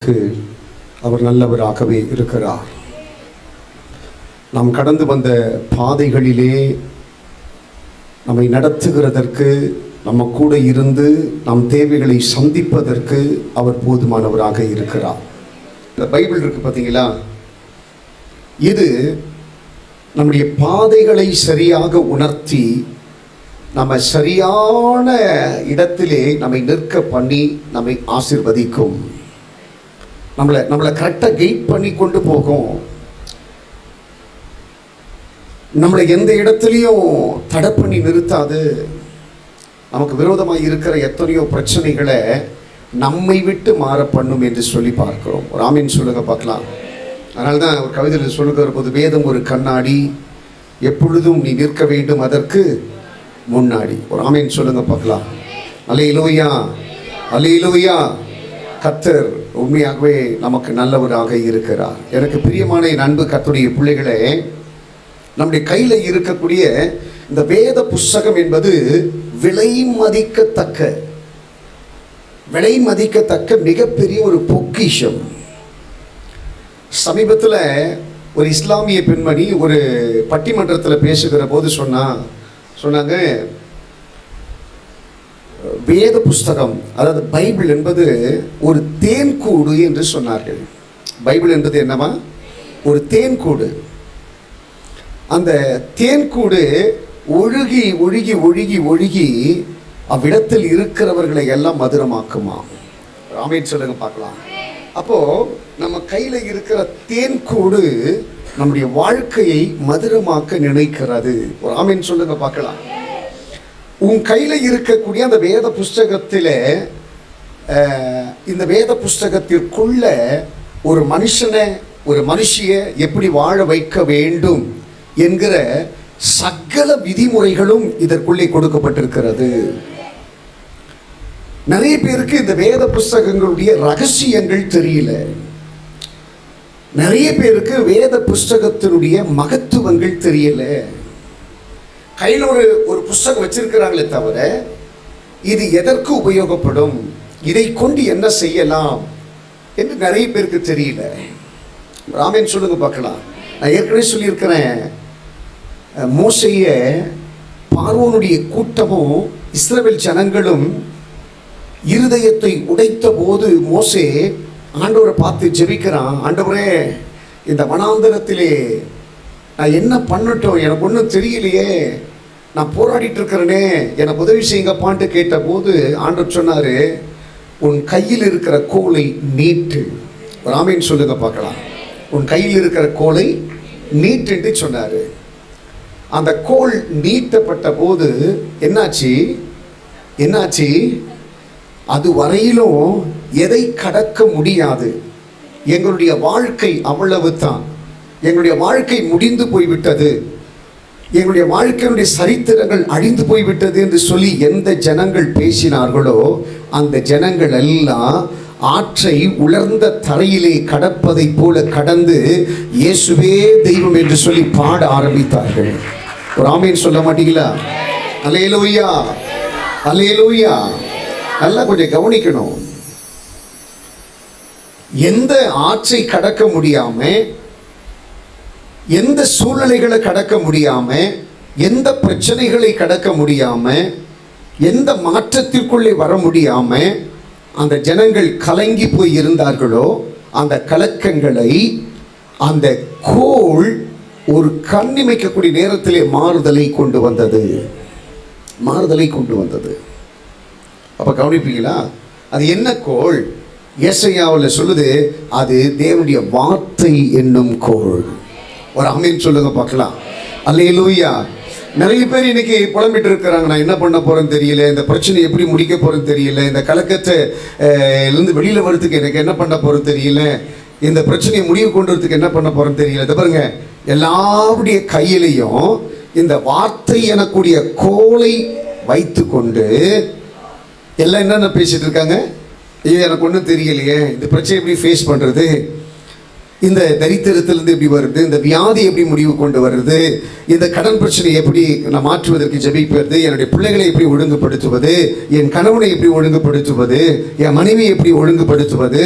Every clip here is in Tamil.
அவர் நல்லவராகவே இருக்கிறார். நாம் கடந்து வந்த பாதைகளிலே நம்மை நடத்துகிறதற்கு, நம்ம கூட இருந்து நம் தேவைகளை சந்திப்பதற்கு அவர் போதுமானவராக இருக்கிறார். இந்த பைபிள் இருக்கு பார்த்தீங்களா, இது நம்முடைய பாதைகளை சரியாக உணர்த்தி நம்ம சரியான இடத்திலே நம்மை நிற்க பண்ணி நம்மை ஆசீர்வதிக்கும். நம்மளை கரெக்டாக கைட் பண்ணி கொண்டு போகும். நம்மளை எந்த இடத்துலையும் தடை பண்ணி நிறுத்தாது. நமக்கு விரோதமாக இருக்கிற எத்தனையோ பிரச்சனைகளை நம்மை விட்டு மாற பண்ணும் என்று சொல்லி பார்க்கிறோம். ஒரு ஆமீன் சொல்லுங்க பார்க்கலாம். அதனால தான் ஒரு கவிதையில் சொல்லுகிற போது, வேதம் ஒரு கண்ணாடி, எப்பொழுதும் நீ நிற்க வேண்டும் அதற்கு முன்னாடி. ஒரு ஆமீன் சொல்லுங்க பார்க்கலாம். அல்லேலூயா, அல்லேலூயா. கர்த்தர் உண்மையாகவே நமக்கு நல்லவராக இருக்கிறார். எனக்கு பிரியமான என் அன்பு கர்த்தருடைய பிள்ளைகளே, நம்முடைய கையில் இருக்கக்கூடிய இந்த வேத புஸ்தகம் என்பது விலை மதிக்கத்தக்க மிகப்பெரிய ஒரு பொக்கிஷம். சமீபத்தில் ஒரு இஸ்லாமிய பெண்மணி ஒரு பட்டிமன்றத்தில் பேசுகிற போது சொன்னாங்க, வேத புஸ்தகம், அதாவது பைபிள் என்பது ஒரு தேன்கூடு என்று சொன்னார்கள். பைபிள் என்பது என்னவா? ஒரு தேன்கூடு. அந்த தேன்கூடு ஒழுகி ஒழுகி ஒழுகி ஒழுகி அவ்விடத்தில் இருக்கிறவர்களை எல்லாம் மதுரமாக்குமா. ஆமென் சொல்லுங்க பார்க்கலாம். அப்போ நம்ம கையில் இருக்கிற தேன்கூடு நம்முடைய வாழ்க்கையை மதுரமாக்க நினைக்கிறது. ஒரு ஆமென் சொல்லுங்க பார்க்கலாம். உன் கையில் இருக்கக்கூடிய அந்த வேத புஸ்தகத்தில், இந்த வேத புஸ்தகத்திற்குள்ள ஒரு மனுஷனை, ஒரு மனுஷியை எப்படி வாழ வைக்க வேண்டும் என்கிற சகல விதிமுறைகளும் இதற்குள்ளே கொடுக்கப்பட்டிருக்கிறது. நிறைய பேருக்கு இந்த வேத புஸ்தகங்களுடைய ரகசியங்கள் தெரியல. நிறைய பேருக்கு வேத புஸ்தகத்தினுடைய மகத்துவங்கள் தெரியல. கையில் ஒரு புஸ்தகம் வச்சிருக்கிறாங்களே தவிர, இது எதற்கு உபயோகப்படும், இதை கொண்டு என்ன செய்யலாம் என்று நிறைய பேருக்கு தெரியல. ஆமென் சொல்லுங்க பார்க்கலாம். நான் ஏற்கனவே சொல்லியிருக்கிறேன், மோசேயை பார்வோனுடைய கூட்டமும் இஸ்ரவேல் ஜனங்களும் இருதயத்தை உடைத்த போது மோசே ஆண்டவரை பார்த்து ஜெபிக்கிறான். ஆண்டவரே, இந்த வனாந்தரத்திலே நான் என்ன பண்ணட்டும், எனக்கு ஒன்றும் தெரியலையே, நான் போராடிட்டு இருக்கிறேனே, எனக்கு உதவி செய்யுங்கப்பான்ட்டு கேட்டபோது ஆண்டவர் சொன்னார், உன் கையில் இருக்கிற கோலை நீட்டு. ஆமென் சொல்லுங்க பார்க்கலாம். உன் கையில் இருக்கிற கோலை நீட்டுன்ட்டு சொன்னார். அந்த கோல் நீட்டப்பட்ட போது என்னாச்சு? அது வரையிலும் எதை கடக்க முடியாது. எங்களுடைய வாழ்க்கை அவ்வளவு தான். எங்களுடைய வாழ்க்கை முடிந்து போய்விட்டது, எங்களுடைய வாழ்க்கையினுடைய சரித்திரங்கள் அழிந்து போய்விட்டது என்று சொல்லி எந்த ஜனங்கள் பேசினார்களோ அந்த ஜனங்கள் எல்லாம் ஆற்றை உலர்ந்த தரையிலே கடப்பதை போல கடந்து இயேசுவே தெய்வம் என்று சொல்லி பாட ஆரம்பித்தார்கள். ஒரு ஆமென் சொல்ல மாட்டீங்களா? அல்லேலூயா, அல்லேலூயா. நல்லா கொஞ்சம் கவனிக்கணும். எந்த ஆற்றை கடக்க முடியாம, எந்த சூழ்நிலைகளை கடக்க முடியாம, எந்த பிரச்சனைகளை கடக்க முடியாம, எந்த மாற்றத்திற்குள்ளே வர முடியாம அந்த ஜனங்கள் கலங்கி போய் இருந்தார்களோ, அந்த கலக்கங்களை அந்த கோல் ஒரு கண்ணிமைக்கக்கூடிய நேரத்திலே மாறுதலை கொண்டு வந்தது. அப்ப கவனிப்பீங்களா? அது என்ன கோல்? ஏசாயாவில் சொல்லுது, அது தேவனுடைய வார்த்தை என்னும் கோல். ஒரு ஆமென் சொல்லுங்க பார்க்கலாம். அல்லேலூயா. நிறைய பேர் இன்னைக்கு புலம்பிட்டு இருக்கிறாங்க, நான் என்ன பண்ண போறேன்னு தெரியல, இந்த பிரச்சனை எப்படி முடிக்க போறேன்னு தெரியல, இந்த கலக்கத்தை இருந்து வெளியில வர்றதுக்கு எனக்கு என்ன பண்ண போறேன்னு தெரியல, இந்த பிரச்சனையை முடிவு கொண்டு வரதுக்கு என்ன பண்ண போறேன்னு தெரியல. இதை பாருங்க, எல்லாருடைய கையிலையும் இந்த வார்த்தை எனக்கூடிய கோலை வைத்து கொண்டு எல்லாம் என்னென்ன பேசிட்டு இருக்காங்க. ஐயோ, எனக்கு ஒன்றும் தெரியலையே, இந்த பிரச்சனை எப்படி ஃபேஸ் பண்ணுறது, இந்த தரித்திரத்திலிருந்து எப்படி வருது, இந்த வியாதி எப்படி முடிவு கொண்டு வருது, இந்த கடன் பிரச்சனை எப்படி நான் மாற்றுவதற்கு ஜெபிப்பது, என்னுடைய பிள்ளைகளை எப்படி ஒழுங்குபடுத்துவது, என் கணவனை எப்படி ஒழுங்குபடுத்துவது, என் மனைவி எப்படி ஒழுங்குபடுத்துவது,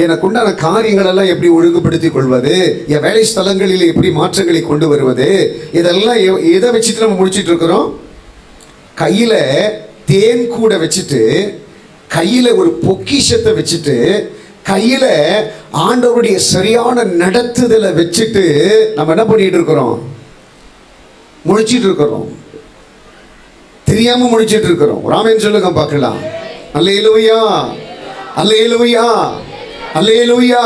எனக்கு உண்டான காரியங்கள் எல்லாம் எப்படி ஒழுங்குபடுத்திக் கொள்வது, என் வேலை ஸ்தலங்களில் எப்படி மாற்றங்களை கொண்டு வருவது, இதெல்லாம் எதை வச்சுட்டு நம்ம முடிச்சிட்டு இருக்கிறோம்? கையில் தேன் கூட வச்சுட்டு, கையில் ஒரு பொக்கிஷத்தை வச்சுட்டு, கையில் ஆண்டவருடைய சரியான நடத்துதலை வச்சுட்டு நம்ம என்ன பண்ணிட்டு இருக்கிறோம்? முழிச்சிட்டு இருக்கிறோம். தெரியாம முழிச்சிட்டு இருக்கிறோம். ராமன் சொல்லுங்க பார்க்கலாம். அல்லேலூயா, அல்லேலூயா, அல்லேலூயா.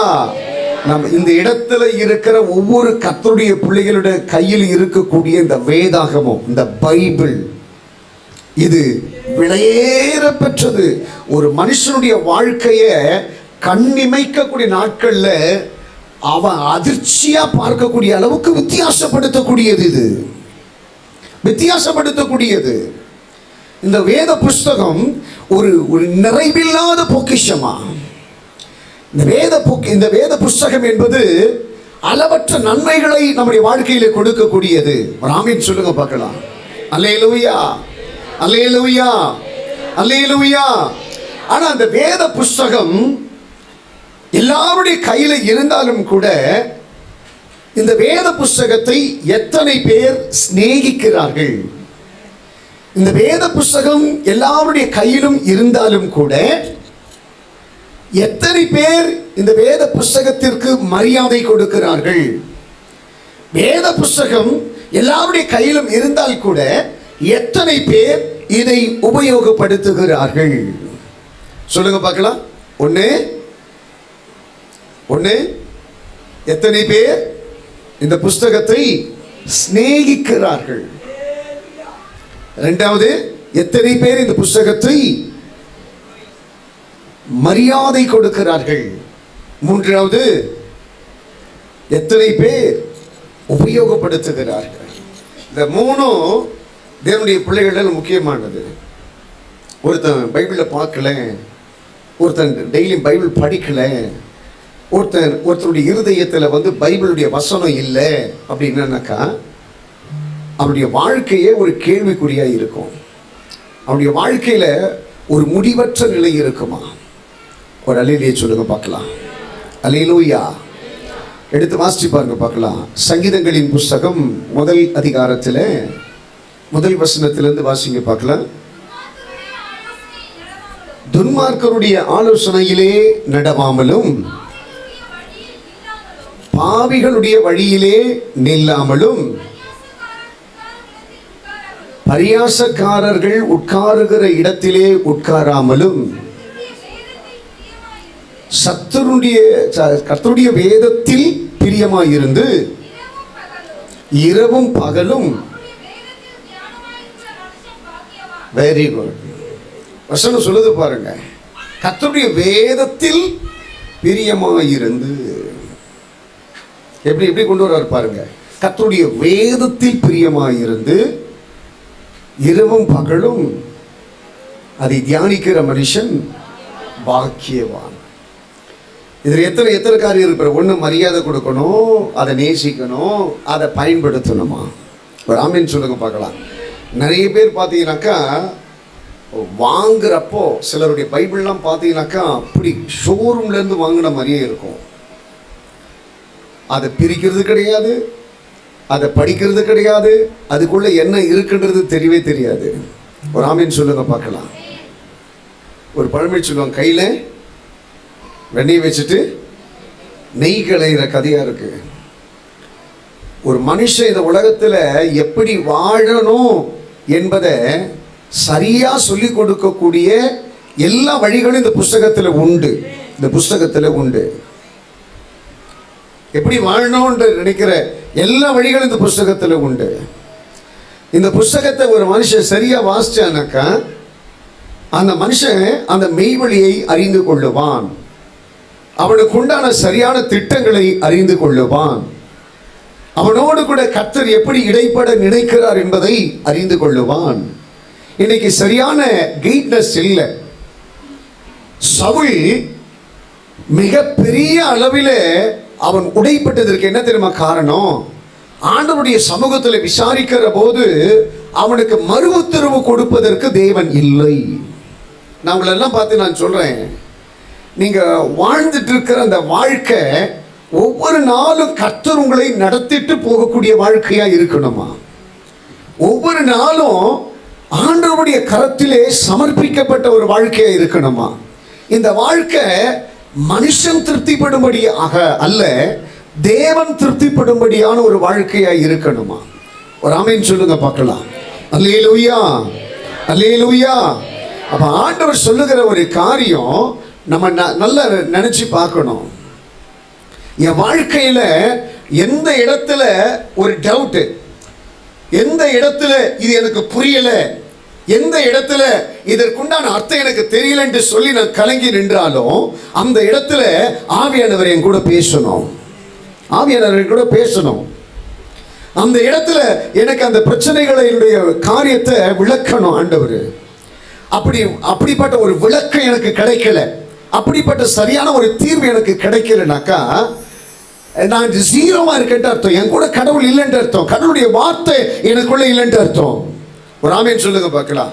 நம்ம இந்த இடத்துல இருக்கிற ஒவ்வொரு கர்த்தருடைய பிள்ளைகளுடைய கையில் இருக்கக்கூடிய இந்த வேதாகமம், இந்த பைபிள், இது விலையேற பெற்றது. ஒரு மனுஷனுடைய வாழ்க்கையை கண்ணிமைக்கக்கூடிய நாட்கள்ல அவன் அதிர்ச்சியா பார்க்கக்கூடிய அளவுக்கு வித்தியாசப்படுத்தக்கூடியது. இது வித்தியாசப்படுத்தக்கூடியது. இந்த வேத புஸ்தகம் ஒரு நிறைவில்லாத பொக்கிஷமா. இந்த வேத புஸ்தகம் என்பது அளவற்ற நன்மைகளை நம்முடைய வாழ்க்கையில கொடுக்கக்கூடியது. ஆமென் சொல்லுங்க பார்க்கலாம். அல்லேலூயா, அல்லேலூயா, அல்லேலூயா. ஆனா அந்த வேத புஸ்தகம் எல்லாருடைய கையில இருந்தாலும் கூட இந்த வேத புஸ்தகத்தை எத்தனை பேர் சிநேகிக்கிறார்கள்? இந்த வேத புஸ்தகம் எல்லாருடைய கையிலும் இருந்தாலும் கூட எத்தனை பேர் இந்த வேத புஸ்தகத்திற்கு மரியாதை கொடுக்கிறார்கள்? வேத புஸ்தகம் எல்லாருடைய கையிலும் இருந்தால் கூட எத்தனை பேர் இதை உபயோகப்படுத்துகிறார்கள்? சொல்லுங்க பார்க்கலாம். ஒன்று, எத்தனை பேர் இந்த புஸ்தகத்தை சிநேகிக்கிறார்கள்? இரண்டாவது, எத்தனை பேர் இந்த புஸ்தகத்தை மரியாதை கொடுக்கிறார்கள்? மூன்றாவது, எத்தனை பேர் உபயோகப்படுத்துகிறார்கள்? இந்த மூணும் தேவனுடைய பிள்ளைகளில் முக்கியமானது. ஒருத்தன் பைபிளில் பார்க்கல, ஒருத்தன் டெய்லி பைபிள் படிக்கல, ஒருத்தருடைய இருதயத்தில் பைபிளுடைய வசனம் இல்லை அப்படின்னாக்கா அவருடைய வாழ்க்கையே ஒரு கேள்விக்குறியாக இருக்கும். அவருடைய வாழ்க்கையில் ஒரு முடிவற்ற நிலை இருக்குமா? ஒரு அல்லேலூயா சொல்லுங்க பார்க்கலாம். அல்லேலூயா. எடுத்து வாசிச்சு பாருங்க பார்க்கலாம். சங்கீதங்களின் புஸ்தகம் 1 அதிகாரத்தில் 1 வசனத்திலிருந்து வாசிங்க பார்க்கலாம். துன்மார்க்கருடைய ஆலோசனையிலே நடவாமலும் பாவிகளுடைய வழியிலே நில்லாமலும் பரியாசக்காரர்கள் உட்காருகிற இடத்திலே உட்காராமலும் கர்த்தருடைய வேதத்தில் பிரியமாயிருந்து இரவும் பகலும். Very good. வசனம் சொல்லுது பாருங்க. கர்த்தருடைய வேதத்தில் பிரியமாயிருந்து எப்படி கொண்டு வர்றாரு பாருங்க. கர்த்தருடைய வேதத்தில் பிரியமாயிருந்து இரவும் பகலும் அதை தியானிக்கிற மனுஷன் பாக்கியவான். இதில் எத்தனை காரியம் இருக்கிற? ஒன்று, மரியாதை கொடுக்கணும், அதை நேசிக்கணும், அதை பயன்படுத்தணுமா? ஒரு ஆமென் சொல்லுங்க பார்க்கலாம். நிறைய பேர் பார்த்தீங்கன்னாக்கா வாங்குறப்போ சிலருடைய பைபிள்லாம் பார்த்தீங்கன்னாக்கா அப்படி ஷோரூம்லேருந்து வாங்கின மாதிரியே இருக்கும். அதை பிரிக்கிறது கிடையாது, அதை படிக்கிறது கிடையாது, அதுக்குள்ளே என்ன இருக்குன்றது தெரியவே தெரியாது. ஒரு ஆமென் சொல்லுங்க பார்க்கலாம். ஒரு பழமொழி சொல்லுவாங்க, கையில் வெண்ணெய் வச்சுட்டு நெய் களைகிற கதையாக இருக்கு. ஒரு மனுஷன் இந்த உலகத்தில் எப்படி வாழணும் என்பதை சரியாக சொல்லி கொடுக்கக்கூடிய எல்லா வழிகளும் இந்த புஸ்தகத்தில் உண்டு. இந்த புஸ்தகத்தில் உண்டு. எப்படி வாழணும்னு நினைக்கிற எல்லா வழிகளும் இந்த புஸ்தகத்தில் உண்டு. இந்த புஸ்தகத்தை ஒரு மனுஷன் சரியாக வாசிச்சானாக்கா அந்த மனுஷன் அந்த மெய்வழியை அறிந்து கொள்ளுவான். அவனுக்கு உண்டான சரியான திட்டங்களை அறிந்து கொள்ளுவான். அவனோடு கூட கர்த்தர் எப்படி இடைப்பட நினைக்கிறார் என்பதை அறிந்து கொள்ளுவான். இன்னைக்கு சரியான கைட்னஸ் இல்லை. சவுல் மிக பெரிய அளவில் அவன் உடைப்பட்டதற்கு என்ன தெரியுமா காரணம்? ஆண்டவருடைய சமூகத்தில் விசாரிக்கிற போது அவனுக்கு மறு உத்தரவு கொடுப்பதற்கு தேவன் இல்லை. நான் உங்களெல்லாம் பார்த்து நான் சொல்றேன், நீங்க வாழ்ந்துட்டு இருக்கிற அந்த வாழ்க்கை ஒவ்வொரு நாளும் கர்த்தர் உங்களை நடத்திட்டு போகக்கூடிய வாழ்க்கையா இருக்கணுமா? ஒவ்வொரு நாளும் ஆண்டவருடைய கரத்திலே சமர்ப்பிக்கப்பட்ட ஒரு வாழ்க்கையா இருக்கணுமா? இந்த வாழ்க்கை மனுஷன் திருப்திப்படும்படியாக அல்ல, தேவன் திருப்திப்படும்படியான ஒரு வாழ்க்கையா இருக்கணுமா? ஒரு ஆமென் சொல்லுங்க பார்க்கலாம். அல்லேலூயா, அல்லேலூயா. அப்ப ஆண்டவர் சொல்லுகிற ஒரு காரியம் நம்ம நல்லா நினைச்சு பார்க்கணும். என் வாழ்க்கையில எந்த இடத்துல ஒரு டவுட், எந்த இடத்துல இது எனக்கு புரியல, எந்த இடத்துல இதற்குண்டான அர்த்தம் எனக்கு தெரியல என்று சொல்லி நான் கலங்கி நின்றாலும் அந்த இடத்துல ஆவியானவர் என் கூட பேசணும். ஆவியானவர் கூட பேசணும். அந்த இடத்துல எனக்கு அந்த பிரச்சனைகளுடைய காரியத்தை விளக்கணும் ஆண்டவர். அப்படிப்பட்ட ஒரு விளக்கம் எனக்கு கிடைக்கல, அப்படிப்பட்ட சரியான ஒரு தீர்வு எனக்கு கிடைக்கலனாக்கா நான் ஜீரோவா இருக்கேன்னு அர்த்தம். என் கூட கடவுள் இல்லைன்னு அர்த்தம். கடவுளுடைய வார்த்தை எனக்குள்ள இல்லைன்னு அர்த்தம். ஒரு ஆமென் சொல்லுங்க பார்க்கலாம்.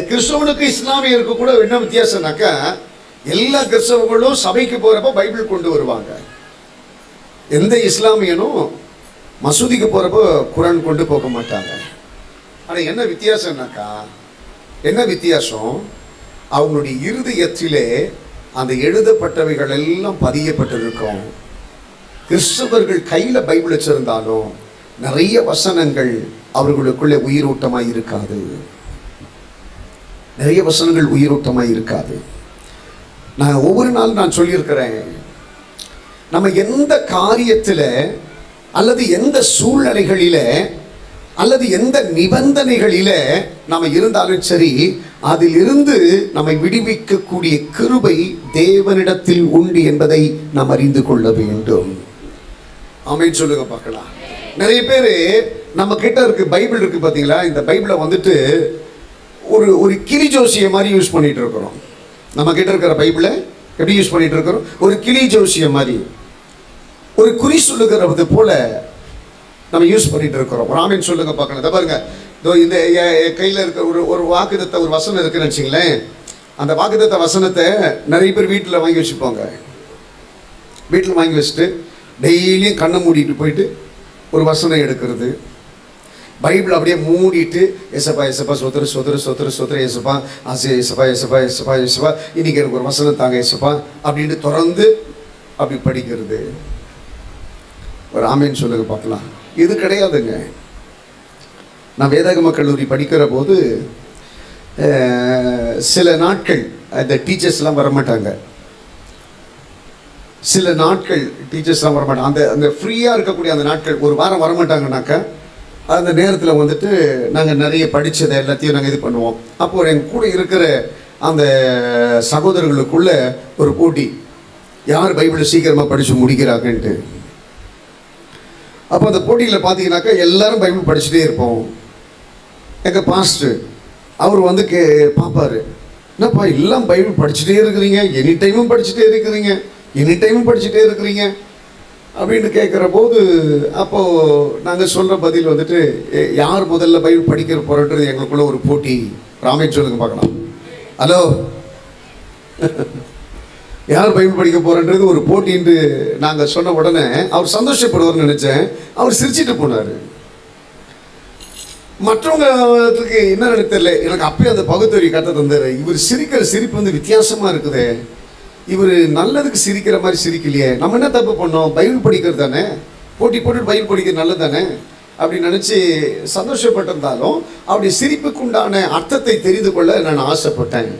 கிறிஸ்தவனுக்கு இஸ்லாமியருக்கு கூட என்ன வித்தியாசம்னாக்கா, எல்லா கிறிஸ்தவர்களும் சபைக்கு போறப்ப பைபிள் கொண்டு வருவாங்க. எந்த இஸ்லாமியனும் மசூதிக்கு போறப்போ குரான் கொண்டு போக மாட்டாங்க. ஆனால் என்ன வித்தியாசம்னாக்கா, என்ன வித்தியாசம்? அவங்களுடைய இருதயத்திலே அந்த எழுதப்பட்டவைகள் எல்லாம் பதியப்பட்டிருக்கும். கிறிஸ்தவர்கள் கையில பைபிள் வச்சிருந்தாலும் நிறைய வசனங்கள் அவர்களுக்குள்ளே உயிரோட்டமாய் இருக்காது. நிறைய வசனங்கள் உயிரோட்டமாய் இருக்காது. நான் ஒவ்வொரு நாள் நான் சொல்லியிருக்கிறேன், நம்ம எந்த காரியத்தில் அல்லது எந்த சூழ்நிலைகளில அல்லது எந்த நிபந்தனைகளில நம்ம இருந்தாலும் சரி, அதிலிருந்து நம்மை விடுவிக்கக்கூடிய கிருபை தேவனிடத்தில் உண்டு என்பதை நாம் அறிந்து கொள்ள வேண்டும். ஆமென் சொல்லுங்க பார்க்கலாம். நிறைய பேர் நம்ம கிட்ட இருக்கு பைபிள் இருக்கு பார்த்தீங்களா, இந்த பைபிளை வந்துட்டு ஒரு கிளி ஜோசிய மாதிரி யூஸ் பண்ணிட்டு இருக்கிறோம். நம்ம கிட்ட இருக்கிற பைபிளை எப்படி யூஸ் பண்ணிட்டு இருக்கிறோம்? ஒரு கிளி ஜோசிய மாதிரி, ஒரு குறி சொல்லுகிறது போல நம்ம யூஸ் பண்ணிட்டு இருக்கிறோம். ஒரு ஆமென் சொல்லுங்க பார்க்கலாம். இதை பாருங்க, இந்த கையில் இருக்க ஒரு வாக்குத்தத்த ஒரு வசனம் இருக்குன்னு வச்சுங்களேன். அந்த வாக்குத்தத்த வசனத்தை நிறைய பேர் வீட்டில் வாங்கி வச்சுப்பாங்க. வீட்டில் வாங்கி வச்சுட்டு டெய்லியும் கண்ணை மூடிட்டு போயிட்டு ஒரு வசனம் எடுக்கிறது. பைபிள் அப்படியே மூடிட்டு ஏசப்பா ஏசப்பா சொத்துரு சொத்துரு சொத்துரு சொத்துரு ஏசப்பா ஆசை ஏசப்பா ஏசப்பா ஏசப்பா ஏசப்பா இன்னைக்கு எனக்கு ஒரு வசனம் தாங்க ஏசப்பா அப்படின்னு திறந்து அப்படி படிக்கிறது. ஒரு ஆமென் சொல்லுங்க பார்க்கலாம். இது கிடையாதுங்க. நான் வேதாகம கல்லூரி படிக்கிற போது சில நாட்கள் அந்த டீச்சர்ஸ்லாம் வரமாட்டாங்க. சில நாட்கள் டீச்சர்ஸ்லாம் வரமாட்டாங்க. அந்த ஃப்ரீயாக இருக்கக்கூடிய அந்த நாட்கள் ஒரு வாரம் வரமாட்டாங்கனாக்கா அந்த நேரத்தில் வந்துட்டு நாங்கள் நிறைய படித்ததை எல்லாத்தையும் நாங்கள் இது பண்ணுவோம். அப்போ எங்கள் கூட இருக்கிற அந்த சகோதரர்களுக்குள்ள ஒரு போட்டி, யார் பைபிளை சீக்கிரமாக படித்து முடிக்கிறாங்கன்ட்டு. அப்போ அந்த போட்டியில் பார்த்தீங்கன்னாக்கா எல்லாரும் பைபிள் படிச்சுட்டே இருப்போம். எங்கள் பாஸ்டர் அவர் வந்து பார்ப்பார், என்னப்பா எல்லாம் பைபிள் படிச்சுட்டே இருக்கிறீங்க, எனி டைமும் படிச்சுட்டே இருக்கிறீங்க, எனி டைமும் படிச்சுட்டே இருக்கிறீங்க அப்படின்னு கேட்குற போது, அப்போது நாங்கள் சொல்கிற பதில் வந்துட்டு யார் முதல்ல பைபிள் படிக்கிற போகிறன்றது எங்களுக்குள்ள ஒரு போட்டி. ராமேஷ் சொல்லுங்க பார்க்கலாம். ஹலோ, யார் பைபிள் படிக்க போகிறன்றது ஒரு போட்டின்னு நாங்கள் சொன்ன உடனே அவர் சந்தோஷப்படுவார்னு நினச்சேன். அவர் சிரிச்சிட்டு போனார். மற்றவங்களுக்கு என்ன தெரியல, எனக்கு அப்பயே அந்த பகுத்தறிவு கற்று தந்தார். இவர் சிரிக்கிற சிரிப்பு வந்து வித்தியாசமாக இருக்குது, இவர் நல்லதுக்கு சிரிக்கிற மாதிரி சிரிக்கலையே, நம்ம என்ன தப்பு பண்ணோம், பைபிள் படிக்கிறது தானே, போட்டி போட்டு பைபிள் படிக்கிறது நல்லது தானே அப்படின்னு நினச்சி சந்தோஷப்பட்டிருந்தாலும் அவருடைய சிரிப்புக்குண்டான அர்த்தத்தை தெரிந்து கொள்ள நான் ஆசைப்பட்டேன்.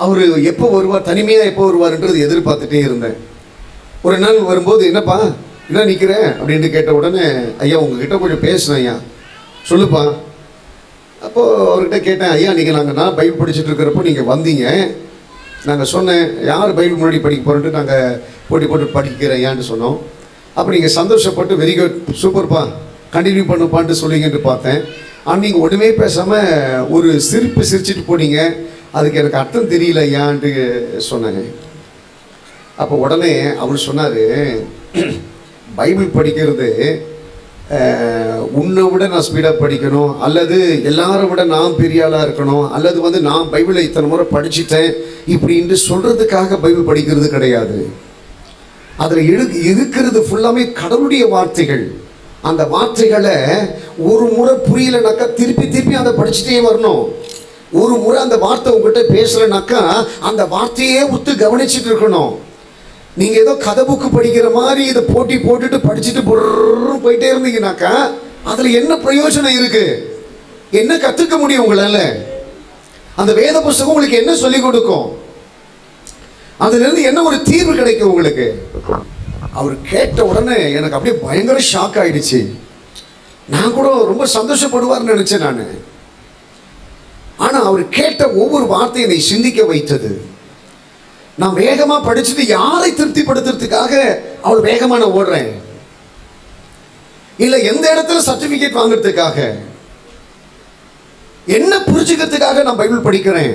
அவர் எப்போ வருவார், தனிமையாக எப்போ வருவார்ன்றது எதிர்பார்த்துட்டே இருந்தேன். ஒரு நாள் வரும்போது, என்னப்பா என்ன நிற்கிறேன் அப்படின்னு கேட்ட உடனே, ஐயா உங்ககிட்ட கொஞ்சம் பேசினேன் ஐயா, சொல்லுப்பா. அப்போது அவர்கிட்ட கேட்டேன், ஐயா நீங்கள் நான் பைபிள் படிச்சுட்டு இருக்கிறப்போ நீங்கள் வந்தீங்க, நாங்கள் சொன்னேன் யார் பைபிள் முன்னாடி படிக்க போகிறோன்ட்டு நாங்கள் போட்டி போட்டு படிக்கிறேன் ஐயான்னு சொன்னோம். அப்போ நீங்கள் சந்தோஷப்பட்டு வெரி குட் சூப்பர்ப்பா கண்டினியூ பண்ணுப்பான்ட்டு சொல்லிங்கன்ட்டு பார்த்தேன். ஆனால் நீங்கள் ஒன்றுமே பேசாமல் ஒரு சிரிப்பு சிரிச்சிட்டு போனீங்க, அதுக்கு எனக்கு அர்த்தம் தெரியல ஐயான்ட்டு சொன்னேங்க. அப்போ உடனே அவர் சொன்னார், பைபிள் படிக்கிறது உன்னை விட நான் ஸ்பீடாக படிக்கணும், அல்லது எல்லாரை விட நான் பெரிய ஆளாக இருக்கணும், அல்லது நான் பைபிளை இத்தனை முறை படிச்சுட்டேன் இப்படின்னு சொல்கிறதுக்காக பைபிள் படிக்கிறது கிடையாது. அதில் இருக்கிறது ஃபுல்லாமே கடவுளுடைய வார்த்தைகள். அந்த வார்த்தைகளை ஒரு முறை புரியலைனாக்கா திருப்பி திருப்பி அதை படிச்சுட்டே வரணும். ஒரு முறை அந்த வார்த்தை உங்ககிட்ட பேசலைனாக்கா அந்த வார்த்தையே உத்து கவனிச்சுட்டு இருக்கணும். நீங்கள் ஏதோ கதை புக்கு படிக்கிற மாதிரி இதை போட்டி போட்டுட்டு படிச்சுட்டு போயிட்டே இருந்தீங்கன்னாக்கா அதில் என்ன பிரயோஜனம் இருக்கு? என்ன கற்றுக்க முடியும் உங்களால்? அந்த வேத புஸ்தகம் உங்களுக்கு என்ன சொல்லிக் கொடுக்கும்? அதுலேருந்து என்ன ஒரு தீர்வு கிடைக்கும் உங்களுக்கு? அவர் கேட்ட உடனே எனக்கு அப்படியே பயங்கர ஷாக் ஆயிடுச்சு. நான் கூட ரொம்ப சந்தோஷப்படுவார்னு நினைச்சேன் நான். ஆனால் அவர் கேட்ட ஒவ்வொரு வார்த்தையும் என்னை சிந்திக்க வைத்தது. நான் வேகமாக படிச்சுட்டு யாரை திருப்திப்படுத்துறதுக்காக அவள் வேகமாக நான் ஓடுறேன், இல்லை எந்த இடத்துல சர்டிஃபிகேட் வாங்குறதுக்காக, என்ன புரிஞ்சுக்கிறதுக்காக நான் பைபிள் படிக்கிறேன்?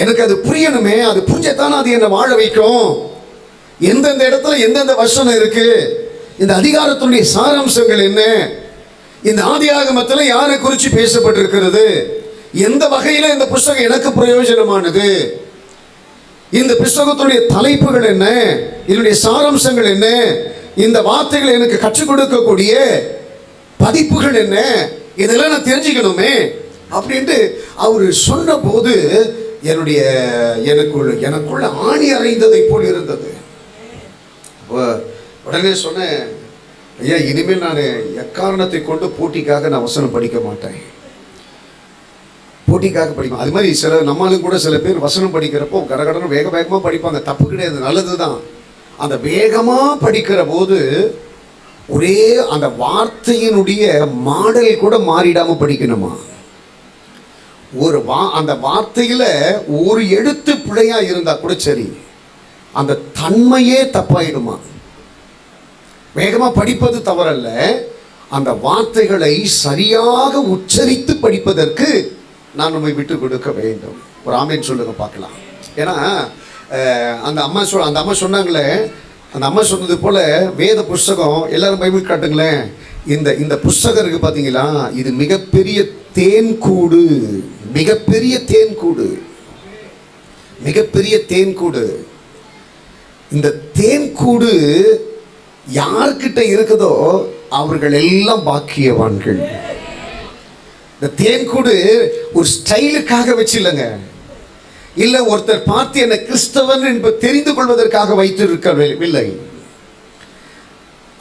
எனக்கு அது புரியணுமே. அது புரிஞ்சத்தானே அது என்னை வாழ வைக்கும். எந்தெந்த இடத்துல எந்தெந்த வசனம் இருக்கு, இந்த அதிகாரத்துடைய சாராம்சங்கள் என்ன, இந்த ஆதியாகமத்தில் யாரை குறித்து பேசப்பட்டிருக்கிறது, எந்த வகையில் இந்த புஸ்தகம் எனக்கு பிரயோஜனமானது, இந்த புஸ்தகத்துடைய தலைப்புகள் என்ன, இதனுடைய சாராம்சங்கள் என்ன, இந்த வார்த்தைகளை எனக்கு கற்றுக் கொடுக்கக்கூடிய பதிப்புகள் என்ன, இதெல்லாம் நான் தெரிஞ்சுக்கணுமே அப்படின்ட்டு அவர் சொன்ன போது எனக்குள்ள ஆணி அறைந்ததை போல் இருந்தது. உடனே சொன்னேன், ஐயா இனிமேல் நான் எக்காரணத்தை கொண்டு போட்டிக்காக நான் வசனம் படிக்க மாட்டேன். போட்டிக்காக படிக்கும். அது மாதிரி நம்மளும் கூட சில பேர் வசனம் படிக்கிறப்போ கடகடன்னு வேகமாக படிப்பாங்க. தப்பு கிடையாது, நல்லது தான். அந்த வேகமாக படிக்கிற போது ஒரே அந்த வார்த்தையினுடைய மாடல் கூட மாறிடாமல் படிக்கணுமா? அந்த வார்த்தையில் ஒரு எழுத்து பிழையாக இருந்தால் கூட சரி, அந்த தன்மையே தப்பாயிடுமா? வேகமாக படிப்பது தவறல்ல, அந்த வார்த்தைகளை சரியாக உச்சரித்து படிப்பதற்கு நான் நம்மை விட்டு கொடுக்க வேண்டும். ஒரு ஆமேன் சொல்லுங்க பார்க்கலாம். ஏன்னா அந்த அம்மா சொன்னாங்களே, அந்த அம்மா சொன்னது போல வேத புஸ்தகம் எல்லாரும் பைபிள் காட்டுங்களேன். இந்த புஸ்தகம் இருக்கு பார்த்தீங்களா, இது மிகப்பெரிய தேன்கூடு, மிகப்பெரிய தேன்கூடு, மிகப்பெரிய தேன்கூடு. இந்த தேன்கூடு யார்கிட்ட இருக்குதோ அவர்கள் எல்லாம் பாக்கியவான்கள். இந்த தேன்கூடு ஒரு ஸ்டைலுக்காக வச்சில்லைங்க, இல்லை ஒருத்தர் பார்த்து என்ன கிறிஸ்தவன் என்பது தெரிந்து கொள்வதற்காக வைத்திருக்கவில்லை,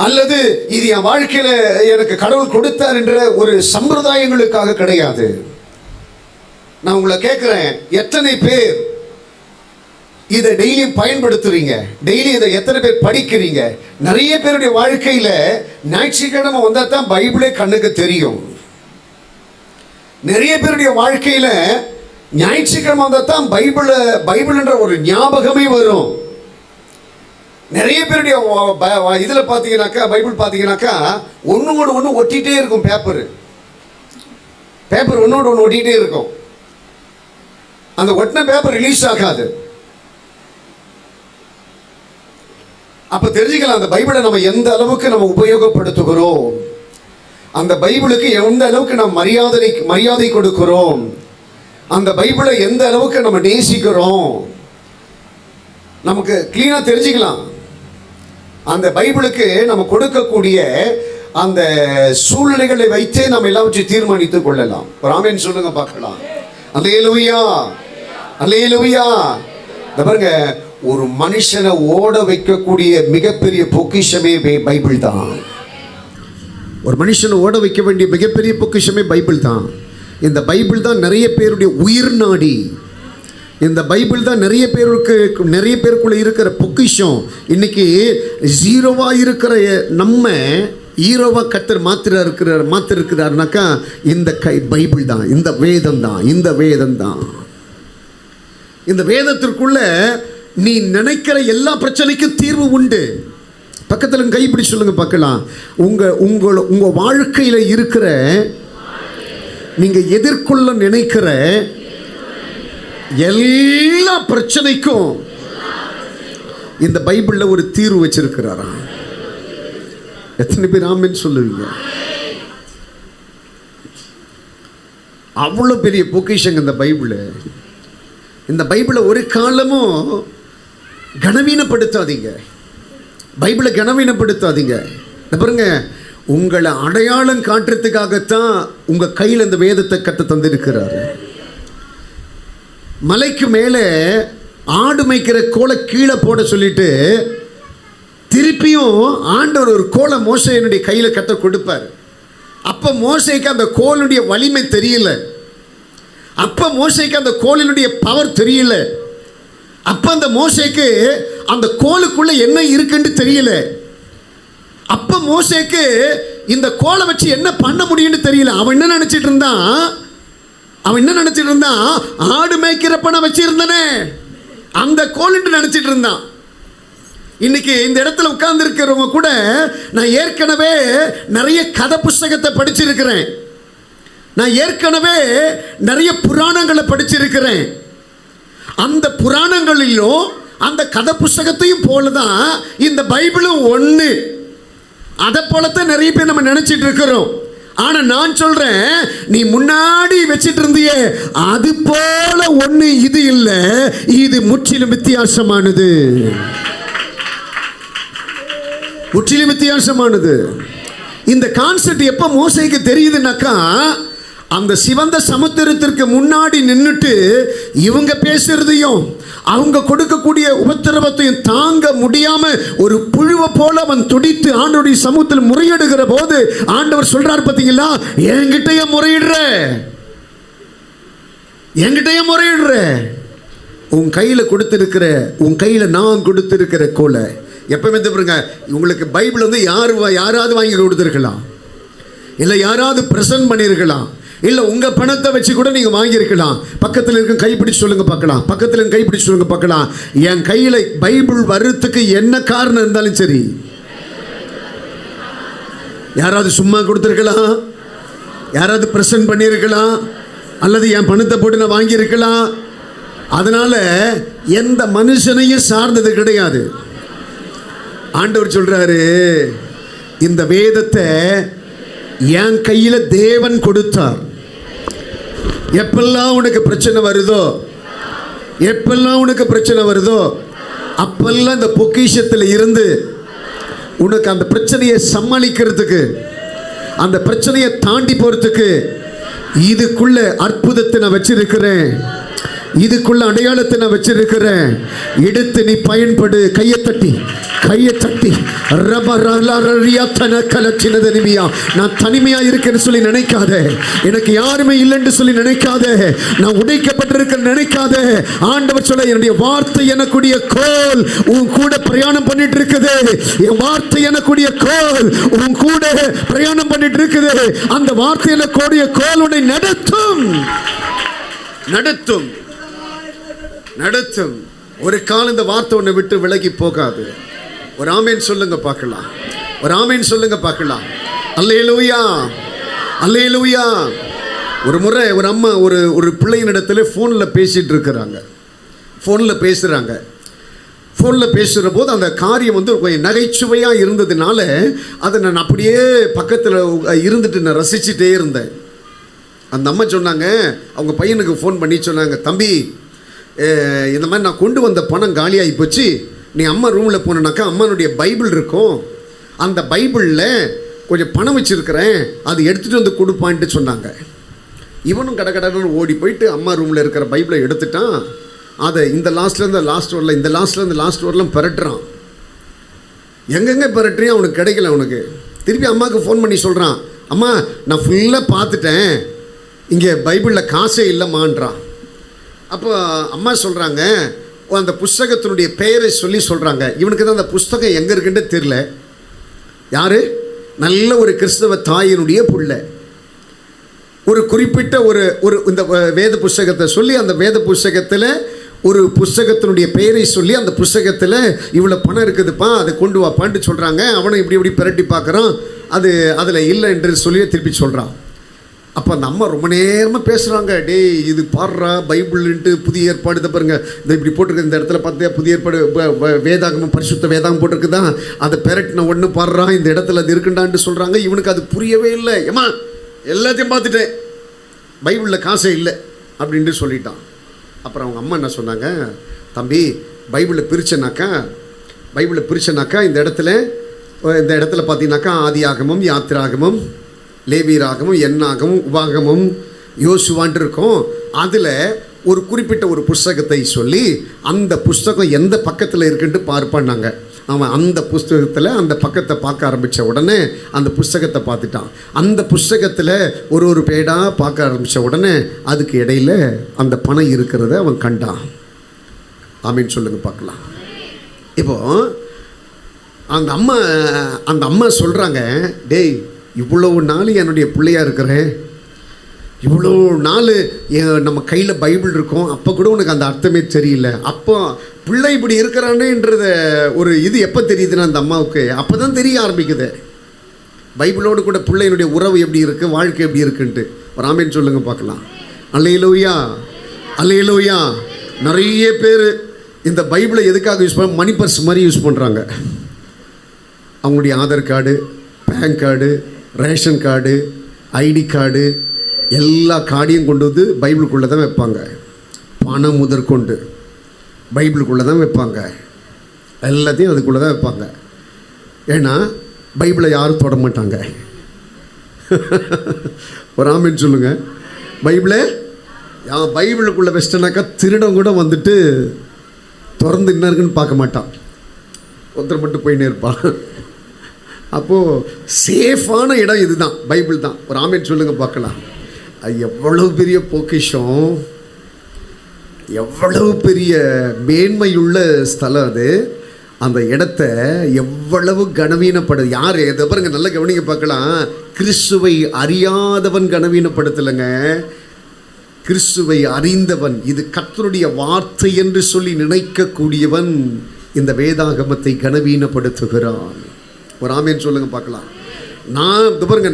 அல்லது இது என் வாழ்க்கையில் எனக்கு கடவுள் கொடுத்தார் என்ற ஒரு சம்பிரதாயங்களுக்காக கிடையாது. நான் உங்களை கேட்குறேன், எத்தனை பேர் இதை டெய்லியும் பயன்படுத்துறீங்க? டெய்லி இதை எத்தனை பேர் படிக்கிறீங்க? நிறைய பேருடைய வாழ்க்கையில் ஞாயிற்றுக்கிழமை வந்தால் தான் பைபிளே கண்ணுக்கு தெரியும். நிறைய பேருடைய வாழ்க்கையில் ஞாயிற்றுக்கிழமை வந்தால் தான் பைபிள்ன்ற ஒரு ஞாபகமே வரும். நிறைய பேருடைய இதில் பார்த்தீங்கன்னாக்கா, பைபிள் பார்த்தீங்கன்னாக்கா ஒன்று ஒட்டிகிட்டே இருக்கும். பேப்பர் ஒன்னோடு ஒன்று ஒட்டிகிட்டே இருக்கும். அந்த ஒட்டின பேப்பர் ரிலீஸ் ஆகாது. அப்போ தெரிஞ்சுக்கலாம் அந்த பைபிளை நம்ம எந்த அளவுக்கு நம்ம உபயோகப்படுத்துகிறோம், அந்த பைபிளுக்கு எந்த அளவுக்கு நம்ம மரியாதை கொடுக்கிறோம், அந்த பைபிளை எந்த அளவுக்கு நம்ம நேசிக்கிறோம், நமக்கு கிளீனாக தெரிஞ்சுக்கலாம். அந்த பைபிளுக்கு நம்ம கொடுக்கக்கூடிய அந்த சூழ்நிலைகளை வைத்தே நம்ம எல்லாவற்றையும் தீர்மானித்துக் கொள்ளலாம். ஒரு ஆமென் சொல்லுங்க பார்க்கலாம். அல்லேலூயா, அல்லேலூயா. பாருங்க, ஒரு மனுஷனை ஓட வைக்கக்கூடிய மிகப்பெரிய பொக்கிஷமே பைபிள் தான். ஒரு மனுஷனை ஓட வைக்க வேண்டிய மிகப்பெரிய பொக்கிஷமே பைபிள் தான். இந்த பைபிள் தான் நிறைய பேருடைய உயிர் நாடி. இந்த பைபிள் தான் நிறைய பேருக்குள்ள இருக்கிற பொக்கிஷம். இன்னைக்கு ஜீரோவா இருக்கிற நம்ம ஹீரோவா கர்த்தர் மாத்திருக்கிறாருனாக்கா இந்த பைபிள் தான், இந்த வேதம் தான், இந்த வேதம் தான். இந்த வேதத்திற்குள்ள நீ நினைக்கிற எல்லா பிரச்சனைக்கும் தீர்வு உண்டு. பக்கத்தில் கைப்பிடி சொல்லுங்க பார்க்கலாம். உங்க வாழ்க்கையில் இருக்கிற நீங்க எதிர்கொள்ள நினைக்கிற எல்லா பிரச்சனைக்கும் இந்த பைபிளில் ஒரு தீர்வு வச்சிருக்கிறாரா? எத்தனை பேர் ஆமென் சொல்லுவீங்க? அவ்வளோ பெரிய பொக்கிஷங்க இந்த பைபிள். இந்த பைபிளை ஒரு காலமும் கனவீனப்படுத்தாதீங்க. பைபிளை கனவீனப்படுத்தாதீங்க. பாருங்க, உங்களை அடையாளம் காட்டுறதுக்காகத்தான் உங்க கையில் இந்த வேதத்தை கற்று தந்திருக்கிறாரு. மலைக்கு மேலே ஆடு மேய்க்கிற கோலை கீழே போட சொல்லிட்டு திருப்பியும் ஆண்டவர் ஒரு கோலை மோசேயினுடைய கையில் கட்ட கொடுப்பார். அப்போ மோசேக்கு அந்த கோலுடைய வலிமை தெரியல. அப்போ மோசேக்கு அந்த கோலினுடைய பவர் தெரியல. அப்போ அந்த மோசேக்கு அந்த கோலுக்குள்ள என்ன இருக்குன்னு தெரியல. அப்போ மோசேக்கு இந்த கோலை வச்சு என்ன பண்ண முடியும்னு தெரியல. அவன் என்ன நினைச்சிட்டு இருந்தான்? ஆடு மேய்க்கிறப்ப நான் வச்சிருந்தனே அந்த கோல்னு நினைச்சிட்டு இருந்தான். இன்னைக்கு இந்த இடத்துல உட்கார்ந்து இருக்கிறவங்க கூட நான் ஏற்கனவே நிறைய கதை புஸ்தகத்தை படிச்சிருக்கிறேன். நான் ஏற்கனவே நிறைய புராணங்களை படிச்சிருக்கிறேன். அந்த புராணங்களிலும் அந்த கதை புஸ்தகத்தையும் போலதான் இந்த பைபிளும் ஒன்று. அதை போலத்தான் நிறைய பேர் நம்ம நினைச்சிட்டு இருக்கிறோம். ஆனா நான் சொல்றேன், நீ முன்னாடி வச்சிட்டு இருந்தியே அது போல ஒண்ணு இது இல்லை. இது முற்றிலும் வித்தியாசமானது. முற்றிலும் வித்தியாசமானது. இந்த கான்செப்ட் எப்ப மோசேக்கு தெரியுதுனாக்கா, அந்த சிவந்த சமுத்திரத்திற்கு முன்னாடி நின்றுட்டு இவங்க பேசுறதையும் அவங்க கொடுக்கக்கூடிய உபத்திரவத்தையும் தாங்க முடியாம ஒரு புழுவை போல அவன் துடித்து ஆண்டவருடைய சமூகத்தில் முறையிடுகிற போது ஆண்டவர் சொல்றார், பார்த்தீங்களா, என்கிட்டயே முறையிடுற உன் கையில கொடுத்திருக்கிற, உன் கையில நான் கொடுத்திருக்கிற கோலை எப்பவுமே பாருங்க. உங்களுக்கு பைபிள் வந்து யாராவது வாங்கி கொடுத்துருக்கலாம், இல்லை யாராவது பிரசன்ட் பண்ணியிருக்கலாம், இல்லை உங்க பணத்தை வச்சு கூட நீங்க வாங்கியிருக்கலாம். பக்கத்தில் இருக்க கைப்பிடிச்சு சொல்லுங்க பார்க்கலாம். பக்கத்தில் இருக்க கைப்பிடிச்சு சொல்லுங்க பார்க்கலாம். என் கையில பைபிள் வர்றதுக்கு என்ன காரணம் இருந்தாலும் சரி, யாராவது சும்மா கொடுத்துருக்கலாம், யாராவது பிரசன்ட் பண்ணியிருக்கலாம், அல்லது என் பணத்தை போட்டு நான் வாங்கியிருக்கலாம். அதனால எந்த மனுஷனையும் சார்ந்தது கிடையாது. ஆண்டவர் சொல்றாரு, இந்த வேதத்தை என் கையில தேவன் கொடுத்தார். எப்பெல்லாம் உனக்கு பிரச்சனை வருதோ அப்பெல்லாம் இந்த பொக்கிஷத்தில் இருந்து உனக்கு அந்த பிரச்சனையை சமாளிக்கிறதுக்கு, அந்த பிரச்சனையை தாண்டி போறதுக்கு இதுக்குள்ள அற்புதத்தை நான் வச்சிருக்கிறேன், இதுக்குள்ள அடையாளத்தை நான் வச்சிருக்கிறேன். எடுத்து நீ பயன்படு. கையை தட்டி நான் தனிமையா இருக்கேன்னு சொல்லி நினைக்காத, எனக்கு யாருமே இல்லைன்னு சொல்லி நினைக்காத, நான் உடைக்கப்பட்டிருக்க நினைக்காத. ஆண்டவர் சொல்ல, என்னுடைய வார்த்தை எனக்குடைய கோல் உன் கூட பிரயாணம் பண்ணிட்டு இருக்குது. என் வார்த்தை எனக்குடைய கோல் உன் கூட பிரயாணம் பண்ணிட்டு இருக்குது. அந்த வார்த்தை எனக்குடைய கோல் உன்னை நடத்தும். ஒரு காலம் இந்த வார்த்தை உன்னை விட்டு விலகி போகாது. ஒரு ஆமேன் சொல்லுங்க பார்க்கலாம். அல்லேலூயா. ஒரு முறை ஒரு அம்மா ஒரு பிள்ளையினிடத்துல ஃபோனில் பேசுகிற போது அந்த காரியம் வந்து கொஞ்சம் நகைச்சுவையாக இருந்ததுனால அதை நான் அப்படியே பக்கத்தில் இருந்துட்டு நான் ரசிச்சுட்டே இருந்தேன். அந்த அம்மா சொன்னாங்க, அவங்க பையனுக்கு ஃபோன் பண்ணி சொன்னாங்க, தம்பி, இந்த மாதிரி நான் கொண்டு வந்த பணம் காலியாகி போச்சு, நீ அம்மா ரூமில் போனாக்கா அம்மானுடைய பைபிள் இருக்கும், அந்த பைபிளில் கொஞ்சம் பணம் வச்சுருக்கிறேன், அது எடுத்துகிட்டு வந்து கொடுப்பான்ட்டு சொன்னாங்க. இவனும் கடன்னு ஓடி போயிட்டு அம்மா ரூமில் இருக்கிற பைபிளை எடுத்துட்டான். அதை இந்த லாஸ்ட்லேருந்து லாஸ்ட் வரலாம் பெரட்டுறான். எங்கெங்கே பெரட்டுறியும் அவனுக்கு கிடைக்கல. அவனுக்கு திருப்பி அம்மாவுக்கு ஃபோன் பண்ணி சொல்கிறான், அம்மா நான் ஃபுல்லாக பார்த்துட்டேன், இங்கே பைபிளில் காசே இல்லைம்மான்றான். அப்போ அம்மா சொல்கிறாங்க, அந்த புஸ்தகத்தினுடைய பெயரை சொல்கிறாங்க. இவனுக்கு தான் அந்த புஸ்தகம் எங்கே இருக்குன்னு தெரியல. யார்? நல்ல ஒரு கிறிஸ்தவ தாயினுடைய புள்ள. ஒரு குறிப்பிட்ட ஒரு இந்த வேத புஸ்தகத்தை சொல்லி, அந்த வேத புஸ்தகத்தில் ஒரு புஸ்தகத்தினுடைய பெயரை சொல்லி, அந்த புஸ்தகத்தில் இவ்வளோ பணம் இருக்குதுப்பா, அதை கொண்டு வாப்பான்ட்டு சொல்கிறாங்க. அவனை இப்படி பிரட்டி பார்க்குறான், அதில் இல்லை என்று சொல்லி திருப்பி சொல்கிறான். அப்போ அந்த அம்மா ரொம்ப நேரமாக பேசுகிறாங்க. டேய் இது பாடுறா பைபிள்ன்ட்டு புதிய ஏற்பாடு இதை பாருங்க, இந்த இப்படி போட்டிருக்கு, இந்த இடத்துல பார்த்தியா புதிய ஏற்பாடு வேதாகமம் பரிசுத்த வேதாகம் போட்டிருக்குதான், அதை பெரட்டின ஒன்று பாடுறான், இந்த இடத்துல அது இருக்குண்டான்ட்டு சொல்கிறாங்க. இவனுக்கு அது புரியவே இல்லை. ஏமா எல்லாத்தையும் பார்த்துட்டேன், பைபிளில் காசே இல்லை அப்படின்ட்டு சொல்லிட்டான். அப்புறம் அவங்க அம்மா என்ன சொன்னாங்க, தம்பி பைபிளை பிரிச்சனாக்கா இந்த இடத்துல பார்த்தீங்கன்னாக்கா ஆதியாகமம், யாத்திராகமம், லேவியராகமம், எண்ணாகமம், உபாகமம், யோசுவான்ட்டு இருக்கும். அதில் ஒரு குறிப்பிட்ட ஒரு புஸ்தகத்தை சொல்லி அந்த புஸ்தகம் எந்த பக்கத்தில் இருக்குன்ட்டு பார்ப்பான்னாங்க. அவன் அந்த புஸ்தகத்தில் அந்த பக்கத்தை பார்க்க ஆரம்பித்த உடனே அந்த புஸ்தகத்தை பார்த்துட்டான். அந்த புஸ்தகத்தில் ஒரு பேடாக பார்க்க ஆரம்பித்த உடனே அதுக்கு இடையில் அந்த பணம் இருக்கிறத அவன் கண்டான். ஆமீன் சொல்லுங்க பார்க்கலாம். இப்போது அந்த அம்மா சொல்கிறாங்க, டேய் இவ்வளவு நாள் என்னுடைய பிள்ளையாக இருக்கிறேன், இவ்வளோ நாள் நம்ம கையில் பைபிள் இருக்கும், அப்போ கூட உனக்கு அந்த அர்த்தமே தெரியல. அப்போ பிள்ளை இப்படி இருக்கிறானேன்றத ஒரு இது எப்போ தெரியுதுன்னா அந்த அம்மாவுக்கு அப்போ தான் தெரிய ஆரம்பிக்குது பைபிளோடு கூட பிள்ளையினுடைய உறவு எப்படி இருக்குது, வாழ்க்கை எப்படி இருக்குன்ட்டு. ஒரு ஆமீன் சொல்லுங்க பார்க்கலாம். அல்லேலூயா, அல்லேலூயா. நிறைய பேர் இந்த பைபிளை எதுக்காக யூஸ் பண்ண, மணி பர்ஸ் மாதிரி யூஸ் பண்ணுறாங்க. அவங்களுடைய Aadhaar card, PAN card, ration card, ID card, எல்லா கார்டையும் கொண்டு வந்து பைபிளுக்குள்ளே தான் வைப்பாங்க. பணம் முதற்கொண்டு பைபிளுக்குள்ளே தான் வைப்பாங்க, எல்லாத்தையும் அதுக்குள்ளே தான் வைப்பாங்க. ஏன்னா பைபிளை யாரும் தொட மாட்டாங்க. ஒரு ஆமீன் சொல்லுங்க. பைபிளுக்குள்ளே வச்சிட்டனாக்கா திருடம் கூட வந்துட்டு திறந்து என்ன இருக்குன்னு பார்க்க மாட்டான், ஒருத்தர் மட்டும் போயின்னே இருப்பான். அப்போது சேஃபான இடம் இதுதான், பைபிள் தான். ஒரு ஆமீன் சொல்லுங்க பார்க்கலாம். அது எவ்வளவு பெரிய பொக்கிஷம், எவ்வளவு பெரிய மேன்மையுள்ள ஸ்தலம் அது. அந்த இடத்த எவ்வளவு கனவீனப்படுது. யார் எதை பாருங்க, நல்ல கவனிக்க பார்க்கலாம். கிறிஸ்துவை அறியாதவன் கனவீனப்படுத்தலைங்க, கிறிஸ்துவை அறிந்தவன், இது கர்த்தருடைய வார்த்தை என்று சொல்லி நினைக்கக்கூடியவன் இந்த வேதாகமத்தை கனவீனப்படுத்துகிறான். ஒரு ஆமீன் சொல்லுங்க பார்க்கலாம்.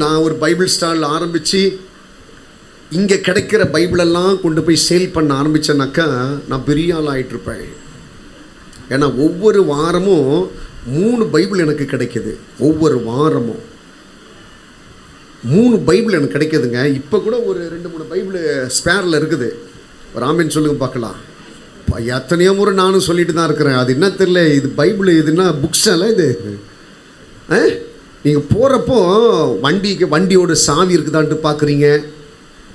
நான் ஒரு பைபிள் ஸ்டால் ஆரம்பித்து இங்கே கிடைக்கிற பைபிளெல்லாம் கொண்டு போய் சேல் பண்ண ஆரம்பித்தேனாக்கா நான் பெரிய ஆள் ஆகிட்டுருப்பேன். ஏன்னா ஒவ்வொரு வாரமும் 3 பைபிள் எனக்கு கிடைக்கிது. ஒவ்வொரு வாரமும் 3 பைபிள் எனக்கு கிடைக்கிதுங்க. இப்போ கூட ஒரு 2-3 பைபிள் ஸ்பேரில் இருக்குது. ஒரு ஆமீன் சொல்லுங்க பார்க்கலாம். எத்தனையோ முறை நானும் சொல்லிட்டு தான் இருக்கிறேன். அது என்ன தெரியல, இது பைபிள் இதுன்னா புக்ஸ் எல்லாம் இது. நீங்கள் போகிறப்போ வண்டியோட சாவி இருக்குதான்ட்டு பார்க்குறீங்க,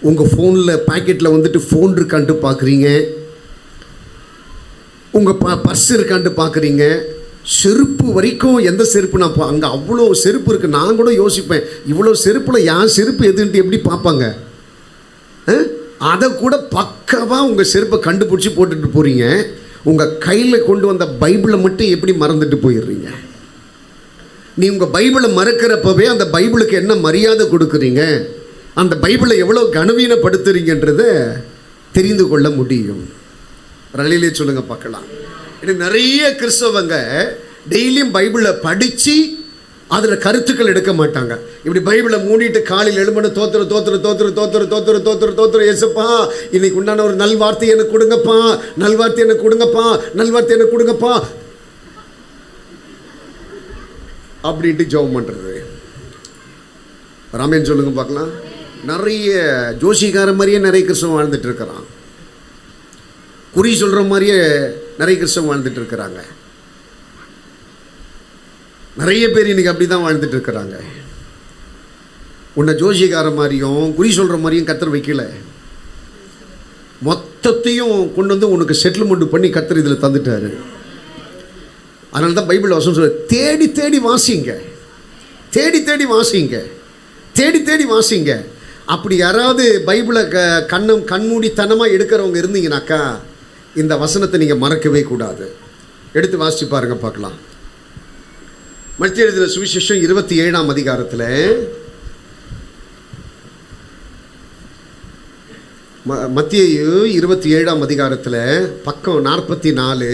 உங்கள் ஃபோனில் பாக்கெட்டில் வந்துட்டு ஃபோன் இருக்கான்ட்டு பார்க்குறீங்க, உங்கள் பர்ஸ் இருக்கான்ட்டு பார்க்குறீங்க, செருப்பு வரைக்கும் எந்த செருப்பு நான் அங்கே அவ்வளோ செருப்பு இருக்குது. நான் கூட யோசிப்பேன், இவ்வளோ செருப்பில் யார் செருப்பு எதுன்ட்டு எப்படி பார்ப்பாங்க. அதை கூட பக்காவாக உங்கள் செருப்பை கண்டுபிடிச்சி போட்டுட்டு போகிறீங்க. உங்கள் கையில் கொண்டு வந்த பைபிளை மட்டும் எப்படி மறந்துட்டு போயிடுறீங்க. நீ உங்கள் பைபிளை மறக்கிறப்பவே அந்த பைபிளுக்கு என்ன மரியாதை கொடுக்குறீங்க, அந்த பைபிளை எவ்வளோ கனவீனப்படுத்துறீங்கன்றதை தெரிந்து கொள்ள முடியும். ரலிலே சொல்லுங்க பார்க்கலாம். நிறைய கிறிஸ்தவங்க டெய்லியும் பைபிளை படித்து அதில் கருத்துக்கள் எடுக்க மாட்டாங்க. இப்படி பைபிளை மூடிட்டு காலையில் எழுமணி தோத்துற ஏசப்பா இன்னைக்கு உண்டான ஒரு நல்வார்த்தை எனக்கு கொடுங்கப்பா, நல்வார்த்தை எனக்கு கொடுங்கப்பா, நல்வார்த்தை எனக்கு கொடுங்கப்பா அப்படின்ட்டு ஜெபம் பண்ணுறது. ராமேன் சொல்லுங்க பார்க்கலாம். நிறைய ஜோசிகார மாதிரியே நிறைய கிறிஸ்தவம் வாழ்ந்துட்டு இருக்கிறான். குறி சொல்கிற மாதிரியே நிறைய கிறிஸ்தவம் வாழ்ந்துட்டு இருக்கிறாங்க. நிறைய பேர் இன்றைக்கி அப்படி தான் வாழ்ந்துட்டு இருக்கிறாங்க. உன்னை ஜோசிகார மாதிரியும் குறி சொல்கிற மாதிரியும் கர்த்தர் வைக்கல, மொத்தத்தையும் கொண்டு வந்து உனக்கு செட்டில்மெண்ட் பண்ணி கர்த்தர் இதில் தந்துட்டாரு. அதனால தான் பைபிள் வசனம் சொல்ல, தேடி தேடி வாசிங்க, தேடி தேடி வாசிங்க, தேடி தேடி வாசிங்க. அப்படி யாராவது பைபிளை கண்மூடித்தனமாக எடுக்கிறவங்க இருந்தீங்கன்னாக்கா இந்த வசனத்தை நீங்கள் மறக்கவே கூடாது. எடுத்து வாசிச்சு பாருங்க பார்க்கலாம். மத்திய எழுதின சுவிசேஷம் 27ஆம் அதிகாரத்தில் மத்திய 27ஆம் அதிகாரத்தில் பக்கம் 44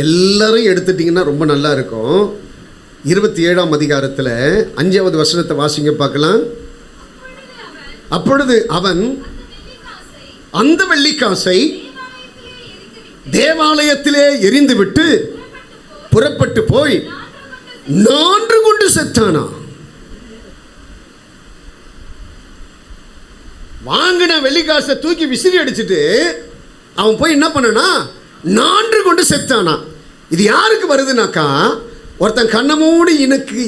எல்லாரும் எடுத்துட்டிங்கன்னா ரொம்ப நல்லா இருக்கும். 27ஆம் அதிகாரத்தில் 5வது வசனத்தை வாசிங்க பார்க்கலாம். அப்பொழுது அவன் அந்த வெள்ளிக்காசை தேவாலயத்திலே எரிந்துவிட்டு புறப்பட்டு போய் 4 கொண்டு செத்தானா. வாங்கின வெள்ளிக்காசை தூக்கி விசிறி அடிச்சுட்டு அவன் போய் என்ன பண்ணனா 4 கொண்டு செத்தானா. இது யாருக்கு வருதுனாக்கா, ஒருத்தன் கண்ணை மூடி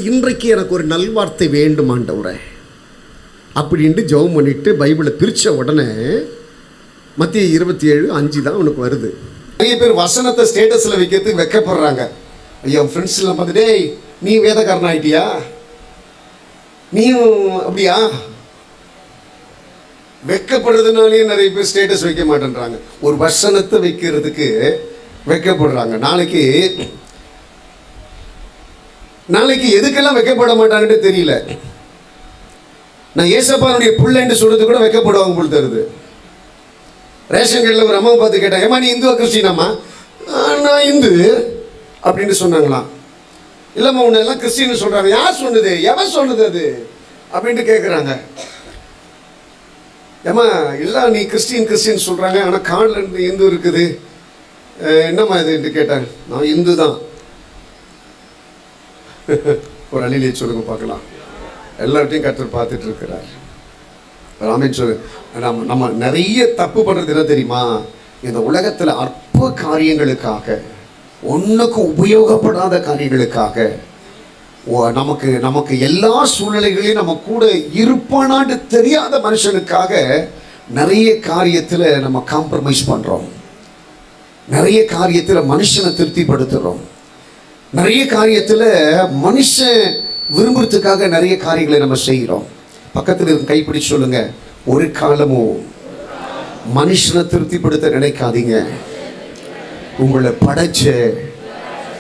இன்றைக்கு எனக்கு ஒரு நல்வார்த்தை வேண்டும் ஆண்டவரே அப்படின்ட்டு ஜெபம் பண்ணிட்டு பைபிளை பிரித்த உடனே மத்திய 27:5 தான் அவனுக்கு வருது. நிறைய பேர் வசனத்தை ஸ்டேட்டஸில் வைக்கிறதுக்கு வெக்கப்படுறாங்க. ஐயா ஃப்ரெண்ட்ஸ்லாம் பார்த்துட்டே, நீ வேதக்காரன் ஆயிட்டியா, நீயும் அப்படியா, வெக்கப்படுறதுனாலே நிறைய பேர் ஸ்டேட்டஸ் வைக்க மாட்டேன்றாங்க. ஒரு வசனத்தை வைக்கிறதுக்கு வெக்கப்படுறாங்க. நாளைக்கு எதுக்கெல்லாம் வெக்கப்பட மாட்டாங்கன்னு தெரியல. நான் ஏசப்பானுடைய பிள்ளைன்னு சொல்றது கூட வெக்கப்படுவாங்க போல் தருது. ரேஷன் கடையில் ஒரு அம்மாவை பார்த்து கேட்டேன், ஏமா நீ இந்துவா கிறிஸ்டினாம்மா? நான் இந்து அப்படின்னு சொன்னாங்களாம். இல்லைம்மா உன்னை எல்லாம் கிறிஸ்டின்னு சொல்கிறாங்க. யார் சொன்னது, எவன் சொன்னது அது அப்படின்ட்டு கேட்குறாங்க. ஏம்மா இல்லை நீ கிறிஸ்டின் சொல்கிறாங்க, ஆனால் காலில் இருந்து இந்து இருக்குது, என்னம்மா இதுன்ட்டு கேட்டாங்க. நான் இந்து தான். ஒரு அழிலே சொல்லுங்க பார்க்கலாம். எல்லார்ட்டையும் கர்த்தர் பார்த்துட்டு இருக்கிறார். ராமன் சொல்லு. நம்ம நிறைய தப்பு பண்ணுறது என்ன தெரியுமா, இந்த உலகத்தில் அற்ப காரியங்களுக்காக, ஒன்றுக்கு உபயோகப்படாத காரியங்களுக்காக, நமக்கு எல்லா சூழ்நிலைகளையும் நம்ம கூட இருப்பானான்னு தெரியாத மனுஷனுக்காக நிறைய காரியத்தில் நம்ம காம்ப்ரமைஸ் பண்ணுறோம். நிறைய காரியத்தில் மனுஷனை திருப்திப்படுத்துகிறோம். நிறைய காரியத்தில் மனுஷன் விரும்புறதுக்காக நிறைய காரியங்களை நம்ம செய்கிறோம். பக்கத்தில் இருந்து கைப்பிடி சொல்லுங்க, ஒரு காலமும் மனுஷனை திருப்திப்படுத்த நினைக்காதீங்க. உங்களை படைச்ச,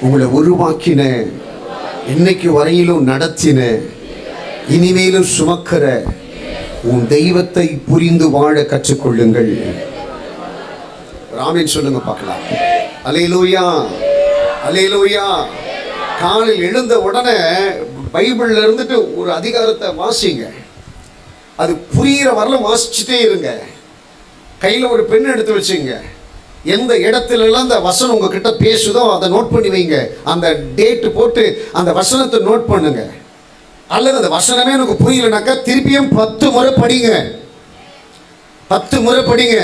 உங்களை உருவாக்கின, இன்னைக்கு வரையிலும் நடத்தின, இனிமேலும் சுமக்கிற உன் தெய்வத்தை புரிந்து வாழ கற்றுக்கொள்ளுங்கள். ராமன் சொல்லுங்க பார்க்கலாம். அல்லேலூயா, அல்லேலூயா. காலையில் எழுந்த உடனே பைபிள்ல இருந்துட்டு ஒரு அதிகாரத்தை வாசிங்க. அது புரிகிற வரலாம் வாசிச்சுட்டே இருங்க. கையில் ஒரு பெண் எடுத்து வச்சுங்க. எந்த இடத்துலலாம் அந்த வசனம் உங்ககிட்ட பேசுதோ அதை நோட் பண்ணி வைங்க. அந்த டேட்டு போட்டு அந்த வசனத்தை நோட் பண்ணுங்க. அல்லது அந்த வசனமே எனக்கு புரியலனாக்கா திருப்பியும் 10 முறை படிங்க. 10 முறை படிங்க.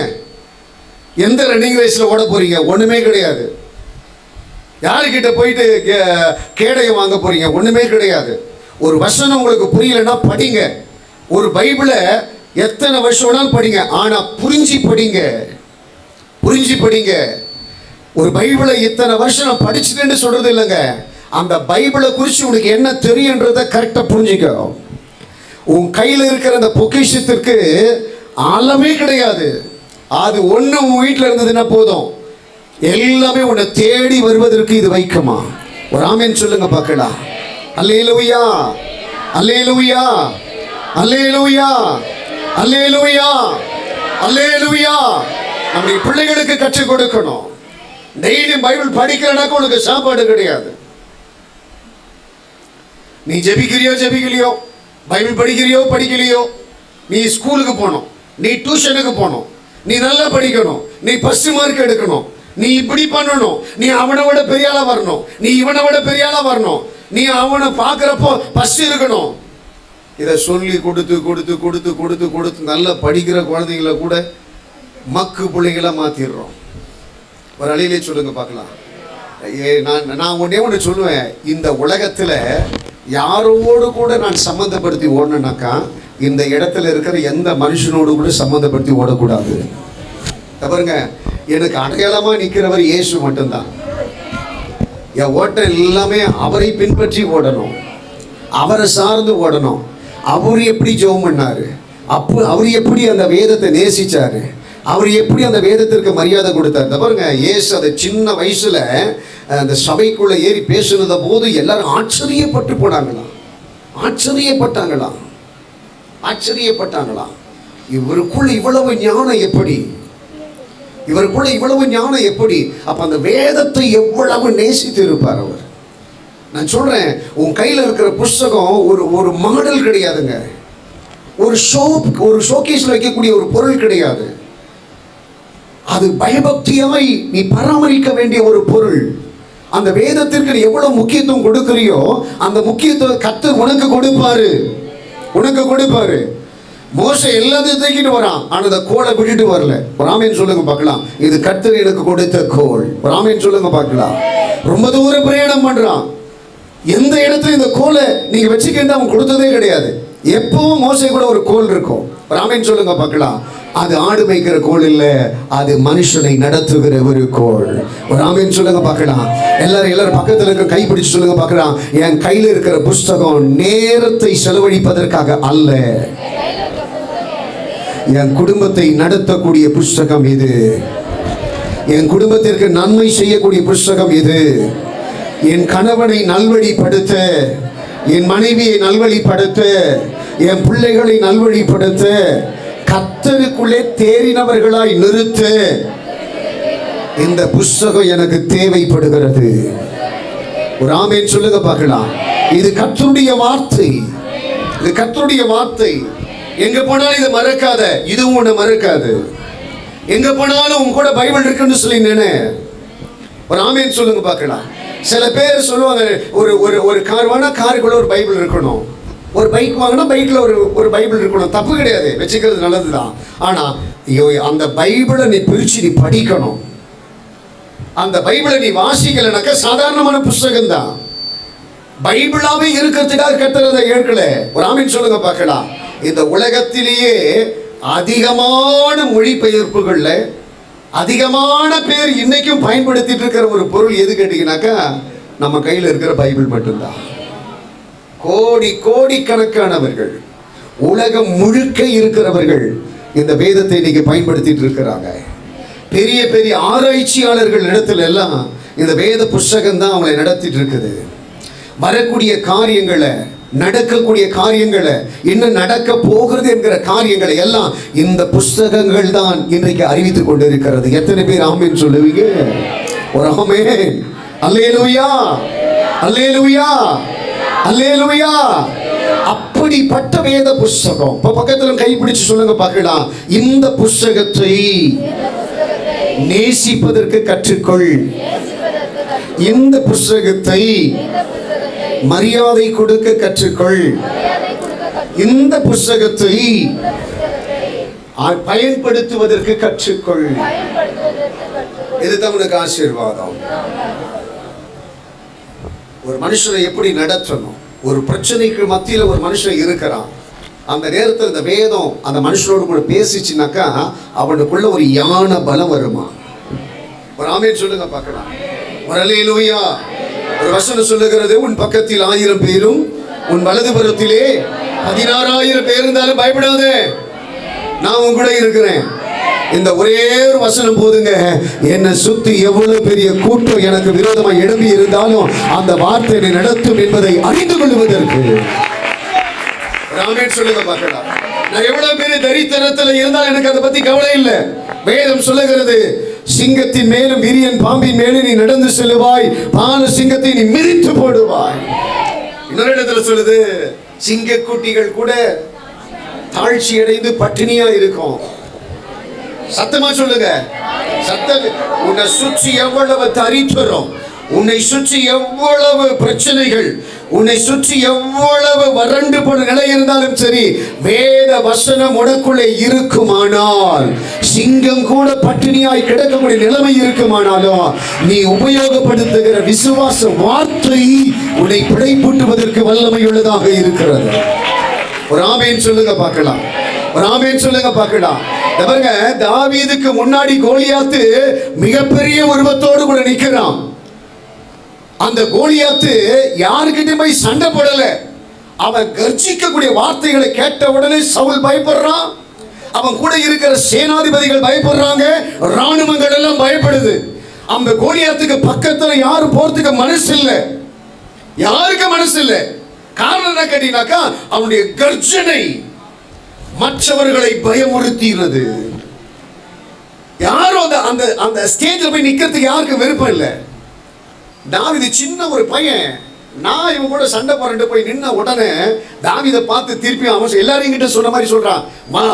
எந்த ரன்னிங் ரேஸில் ஓட போறீங்க? ஒன்றுமே கிடையாது. யாருக்கிட்ட போயிட்டு கேடயம் வாங்க போறீங்க? ஒன்றுமே கிடையாது. ஒரு வசனம் உங்களுக்கு புரியலன்னா படிங்க. ஒரு பைபிளை எத்தனை வருஷம் வேணாலும் படிங்க, ஆனால் புரிஞ்சு படிங்க. புரிஞ்சு படிங்க. ஒரு பைபிளை இத்தனை வருஷம் நான் படிச்சுட்டேன்னு சொல்றது இல்லைங்க. அந்த பைபிளை குறித்து உனக்கு என்ன தெரியுன்றதை கரெக்டாக புரிஞ்சுக்க. உன் கையில் இருக்கிற அந்த பொக்கிஷத்திற்கு அளவே கிடையாது. அது ஒன்று உன் வீட்டில் இருந்ததுன்னா போதும், எல்லாமே உன்னை தேடி வருவதற்கு இது வைக்குமா? ஒரு ஆமென் சொல்லுங்க பார்க்கலாம். அல்லேலூயா, அல்லேலூயா, அல்லேலூயா, அல்லேலூயா, அல்லேலூயா. நம்முடைய பிள்ளைகளுக்கு கற்றுக் கொடுக்கணும். டெய்லியும் பைபிள் படிக்கிறனாக்க உனக்கு சாப்பாடு கிடையாது. நீ ஜெபிக்கிறியோ பைபிள் படிக்கலையோ, நீ ஸ்கூலுக்கு போகணும், நீ டியூஷனுக்கு போகணும், நீ நல்லா படிக்கணும், நீ ஃபர்ஸ்ட் மார்க் எடுக்கணும், நீ இப்படி பண்ணணும், நீ அவனை விட பெரிய ஆளா வரணும், நீ இவனை விட பெரிய ஆளா வரணும், நீ அவனை பார்க்குறப்போ ஃபர்ஸ்ட் இருக்கணும். இதை சொல்லி கொடுத்து கொடுத்து கொடுத்து கொடுத்து கொடுத்து நல்லா படிக்கிற குழந்தைங்கள கூட மக்கு பிள்ளைங்களாக மாற்றிடுறோம். ஒரு அழியிலே சொல்லுங்க பார்க்கலாம். நான் ஒன்று சொல்லுவேன், இந்த உலகத்தில் யாரோடு கூட நான் சம்மந்தப்படுத்தி ஓடணுனாக்கா இந்த இடத்துல இருக்கிற எந்த மனுஷனோடு கூட சம்மந்தப்படுத்தி ஓடக்கூடாது. பாருங்க, எனக்கு அடையாளமாக நிற்கிறவர் இயேசு மட்டும்தான். என் ஓட்டம் எல்லாமே அவரை பின்பற்றி ஓடணும், அவரை சார்ந்து ஓடணும். அவர் எப்படி ஜெபம் பண்ணாரு, அவர் எப்படி அந்த வேதத்தை நேசிச்சாரு, அவர் எப்படி அந்த வேதத்திற்கு மரியாதை கொடுத்தார். பாருங்க, இயேசு அந்த சின்ன வயசுல அந்த சபைக்குள்ள ஏறி பேசுனத போது எல்லாரும் ஆச்சரியப்பட்டு போனாங்களாம். ஆச்சரியப்பட்டாங்களாம். இவருக்குள்ள இவ்வளவு ஞானம் எப்படி, இவருக்குள்ள இவ்வளவு ஞானம் எப்படி? அப்ப அந்த வேதத்தை எவ்வளவு நேசித்து இருப்பார் அவர். நான் சொல்றேன், உன் கையில் இருக்கிற புஸ்தகம் ஒரு மாடல் கிடையாதுங்க. ஒரு ஷோகேஸ்ல வைக்கக்கூடிய ஒரு பொருள் கிடையாது. அது பயபக்தியாய் நீ பராமரிக்க வேண்டிய ஒரு பொருள். அந்த வேதத்திற்கு நீ எவ்வளவு முக்கியத்துவம் கொடுக்கிறியோ அந்த முக்கியத்துவம் கர்த்தர் உனக்கு கொடுப்பாரு. மோசே எல்லாத்தையும் தூக்கிட்டு வரான், ஆனா அந்த கோலை விட்டுட்டு வரல. ஒரு ஆமேன் சொல்லுங்க பார்க்கலாம். இது கர்த்தர் எனக்கு கொடுத்த கோல். ஒரு ஆமேன் சொல்லுங்க பார்க்கலாம். ரொம்ப தூரம் பிரயாணம் பண்றான். எந்த இடத்துல இந்த கோலை நீங்க வச்சுக்கிட்டு அவன் கொடுத்ததே கிடையாது. எப்பவும் மோசே கூட ஒரு கோல் இருக்கும். ஒரு ஆமேன் சொல்லுங்க பார்க்கலாம். அது ஆடு மேய்க்கிற கோல் இல்ல, அது மனுஷனை நடத்துகிற ஒரு கோல். ஒரு ஆமேன் சொல்லுங்க பார்க்கலாம். எல்லாரும் பக்கத்துல இருக்க கை பிடிச்சு சொல்லுங்க பார்க்கலாம். என் கையில இருக்கிற புஸ்தகம் நேரத்தை செலவழிப்பதற்காக அல்ல, என் குடும்பத்தை நடத்தக்கூடிய புஸ்தகம் இது. என் குடும்பத்திற்கு நன்மை செய்யக்கூடிய புஸ்தகம் இது. என் கணவனை நல்வழிப்படுத்த, என் மனைவியை நல்வழிப்படுத்த, என் பிள்ளைகளை நல்வழிப்படுத்த, கர்த்தருக்குள்ளே தேறினவர்களாய் நிறுத்த இந்த புஸ்தகம் எனக்கு தேவைப்படுகிறது. ஒரு ஆமேன் சொல்லுங்க பார்க்கலாம். இது கர்த்தருடைய வார்த்தை. இது கர்த்தருடைய வார்த்தை. எங்க போனாலும் இதை மறக்காத, இதுவும் உன்னை மறக்காது. எங்க போனாலும் உன் கூட பைபிள் இருக்குன்னு சொல்லி நினை. ஒரு ஆமேன் சொல்லுங்க பார்க்கலாம். சில பேர் சொல்லுவாங்க, ஒரு கார் வாங்கினா காருக்குள்ள ஒரு பைபிள் இருக்கணும், ஒரு பைக் வாங்கினா பைக்ல ஒரு பைபிள் இருக்கணும். தப்பு கிடையாது, வச்சுக்கிறது நல்லதுதான். ஆனா அந்த பைபிளை நீ பிரிச்சு நீ படிக்கணும். அந்த பைபிளை நீ வாசிக்கலனாக்க சாதாரணமான புஸ்தகம் தான். பைபிளாவே இருக்கிறதுக்காக கர்த்தர் ஏற்கல. ஒரு ஆமீன் சொல்லுங்க பார்க்கலாம். இந்த உலகத்திலேயே அதிகமான மொழிபெயர்ப்புகள்ல அதிகமான பேர் இன்னைக்கும் பயன்படுத்திட்டு இருக்கிற ஒரு பொருள் எது கேட்டீங்கன்னாக்கா நம்ம கையில் இருக்கிற பைபிள் மட்டும்தான். கோடிக்கணக்கானவர்கள் உலகம் முழுக்க இருக்கிறவர்கள் இந்த வேதத்தை இன்னைக்கு பயன்படுத்திட்டு இருக்கிறாங்க. பெரிய பெரிய ஆராய்ச்சியாளர்கள் இடத்துல எல்லாம் இந்த வேத புஸ்தகம் தான் அவங்களை நடத்திட்டு இருக்குது. வரக்கூடிய காரியங்களை, நடக்கக்கூடிய காரியங்களை, இன்னும் நடக்க போகிறது என்கிற காரியங்களை எல்லாம் இந்த புஸ்தகங்கள் தான் இன்றைக்கு அறிவித்துக் கொண்டிருக்கிறது. எத்தனை பேர் ஆமென் சொல்லுவீங்க? ஒரு ஆமென். அல்லேலூயா, அல்லேலூயா, அல்லேலூயா. அப்படிப்பட்ட வேத புஸ்தகம். இப்ப பக்கத்துல கை பிடிச்சு சொல்லுங்க பார்க்கலாம். இந்த புஸ்தகத்தை நேசிப்பதற்கு கற்றுக்கொள். இந்த புஸ்தகத்தை மரியாதை கொடுக்க கற்றுக்கொள். இந்த புஸ்தகத்தை பயன்படுத்துவதற்கு கற்றுக்கொள். இதுதான் உனக்கு ஆசீர்வாதம். ஒரு மனுஷனை எப்படி நடத்தணும்? ஒரு பிரச்சனைக்கு மத்தியில் ஒரு மனுஷன் இருக்கிறான். அந்த நேரத்தில் இந்த வேதம் அந்த மனுஷனோடு கூட பேசிச்சுனாக்கா அவனுக்குள்ள ஒரு யான பலம் வருமா? ஒரு ஆமென் சொல்லுங்க பார்க்கலாம். ஒரு அல்லேலூயா. ஒரு வசனம் சொல்லுகிறது, உன் பக்கத்தில் 1000 பேரும் உன் வலதுபுறத்திலே 16,000 பேர் இருந்தாலும் பயப்படாதே, நான் உன் கூட இருக்கிறேன். இந்த ஒரே ஒரு வசனம் போதுங்க. என்னை சுத்தி எவ்வளவு பெரிய கூட்டம் எனக்கு விரோதமாக எழும்பி இருந்தாலும் அந்த வார்த்தை என்னை நடத்தும் என்பதை அறிந்து கொள்வதற்கு. ஆமென் சொல்லுங்க பார்க்கலாம். நான் எவ்வளவு பெரிய தரித்திரத்தில் இருந்தாலும் எனக்கு அதை பத்தி கவலை இல்லை. வேதம் சொல்லுகிறது, சிங்கத்தின் மேலும் விரியன் பாம்பின் மேலும் நீ நடந்து செல்லுவாய், பால சிங்கத்தை நீ மிதித்து போடுவாய். இன்னொரு இடத்துல சொல்லுது, சிங்க குட்டிகள் கூட தாழ்ச்சி அடைந்து பட்டினியா இருக்கும். சத்தமா சொல்லுங்க. சத்தம். உன்னை சுற்றி எவ்வளவு தரித்திரம், உன்னை சுற்றி எவ்வளவு பிரச்சனைகள், உன்னை சுற்றி எவ்வளவு வறண்டு போன நிலை இருந்தாலும் சரி, வேத வசனம் உனக்குள்ளே இருக்குமானால், சிங்கம் கூட பட்டினியாய் கிடக்கக்கூடிய நிலைமை இருக்குமானாலும், நீ உபயோகப்படுத்துகிற விசுவாச வார்த்தை உன்னை பிழைப்பூட்டுவதற்கு வல்லமை உள்ளதாக இருக்கிறது. ஒரு ஆமென் சொல்லுங்க பார்க்கலாம். ஒரு ஆமென் சொல்லுங்க பார்க்கலாம். பாருங்க, தாவீதுக்கு முன்னாடி கோலியாத்து மிகப்பெரிய உருவத்தோடு கூட நிற்கிறான். அந்த கோலியாத்து யாருக்கிட்ட போய் சண்டை போடல. அவன் கர்ஜிக்கக்கூடிய வார்த்தைகளை கேட்ட உடனே சவுல் பயப்படுறான். அவன் கூட இருக்கிற சேனாதிபதிகள் பயப்படுறாங்க. ராணுவங்கள் எல்லாம் பயப்படுது. அந்த கோலியாத்துக்கு பக்கத்துல யாரும் போறதுக்கு மனசு இல்லை. யாருக்கு மனசு இல்லை? காரணம் என்ன கேட்டீங்கன்னாக்கா, அவனுடைய கர்ஜனை மற்றவர்களை பயமுறுத்தினது. யாரும் அந்த அந்த ஸ்டேஜில் போய் நிக்கிறதுக்கு யாருக்கு விருப்பம் இல்லை. தாவீது சின்ன ஒரு பையன், நான் இவன் கூட சண்டை போறேன் போய் நின்ன உடனே தாவீதை பார்த்து திருப்பி அவன் எல்லாரையும் கிட்ட சொன்ன மாதிரி சொல்றான், வா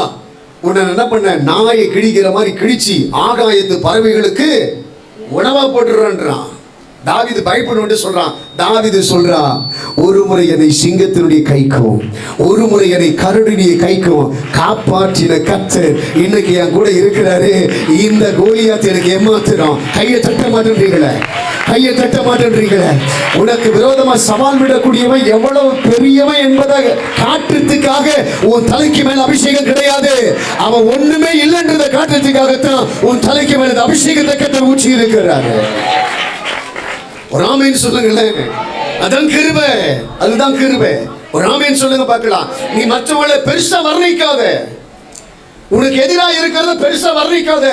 உன்னை என்ன பண்ண, நாயை கிழிக்கிற மாதிரி கிழிச்சு ஆகாயத்து பறவைகளுக்கு உணவா போட்டுறான்றான். தாவீது பயப்படும் சொல்றான். தாவீது சொல்றான், ஒரு முறை என்னை சிங்கத்தினுடைய கைக்கும் ஒரு முறை என்னை கரடினுடைய கைக்கும் காப்பாற்றின கர்த்தர் இன்னைக்கு என் கூட இருக்கிறாரு. இந்த கோலியாத் எனக்கு ஏமாத்துறான். கையை தட்ட மாட்டேன்றீங்களே, கையை தட்ட மாட்டேன்றீங்களே. உனக்கு விரோதமா சவால் விடக்கூடியவன் எவ்வளவு பெரியவன் என்பதை காட்டுறதுக்காக உன் தலைக்கு மேல அபிஷேகம் கிடையாது. அவன் ஒண்ணுமே இல்லைன்றதை காட்டுறதுக்காகத்தான் உன் தலைக்கு மேல அபிஷேகத்தை கர்த்தர் ஊற்றி இருக்கிறாரு. ஒரு ஆமேன் சொல்லுங்களேன். அதான் கிருபை, அதுதான் கிருபை. ஒரு ஆமேன் சொல்லுங்க பார்க்கலாம். நீ மற்றவங்களை பெருசா வர்ணிக்காத, உனக்கு எதிராக இருக்கிறத பெருசா வர்ணிக்காத.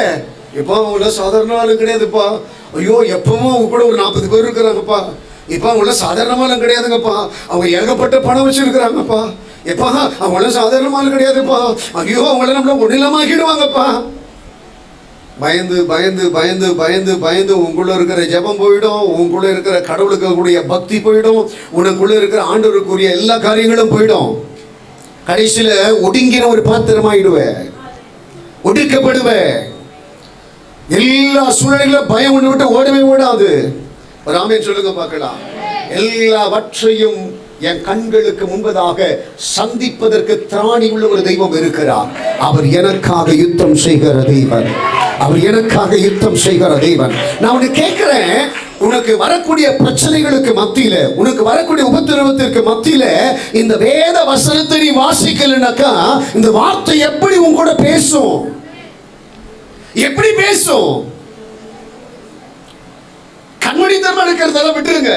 இப்போ அவங்கள சாதாரண ஆளு கிடையாதுப்பா. ஐயோ எப்பவும் அவங்க கூட ஒரு 40 பேர் இருக்கிறாங்கப்பா. இப்போ அவங்கள சாதாரணமாலும் கிடையாதுங்கப்பா. அவங்க ஏகப்பட்ட பணம் வச்சிருக்கிறாங்கப்பா. எப்பா அவங்கள சாதாரணமாலும் கிடையாதுப்பா. ஐயோ அவங்கள நம்மள ஒன்னிலமாக்கிடுவாங்கப்பா. பயந்து பயந்து பயந்து பயந்து பயந்து உங்களுக்குள்ள இருக்கிற ஜெபம் போயிடும், உங்களுக்குள்ள இருக்கிற கடவுளுக்கு கூடிய பக்தி போயிடும், உனக்குள்ள இருக்கிற ஆண்டவருக்குரிய எல்லா காரியங்களும் போயிடும். கடைசியில ஒடுங்கின ஒரு பாத்திரமாயிடுவேன், ஒடுக்கப்படுவேன். எல்லா சூழ்நிலைகளும் பயம் ஒன்று விட்டு ஓடவே ஓடாது. ராமேன் சொல்லுங்க பார்க்கலாம். எல்லாவற்றையும் என் கண்களுக்கு முன்பதாக சந்திப்பதற்கு திராணி உள்ள ஒரு தெய்வம் இருக்கிறார். அவர் எனக்காக யுத்தம் செய்கிற தெய்வன், அவர் எனக்காக யுத்தம் செய்கிற தெய்வன். நான் உன்னை கேட்கிறேன், உனக்கு வரக்கூடிய பிரச்சனைகளுக்கு மத்தியில, உனக்கு வரக்கூடிய உபத்திரவத்திற்கு மத்தியில இந்த வேத வசனத்தை நீ வாசிக்கலனாக்கா இந்த வார்த்தை எப்படி உன் கூட பேசும்? எப்படி பேசும்? கண்மணி தர்மம் இருக்கிறதெல்லாம் விட்டுருங்க,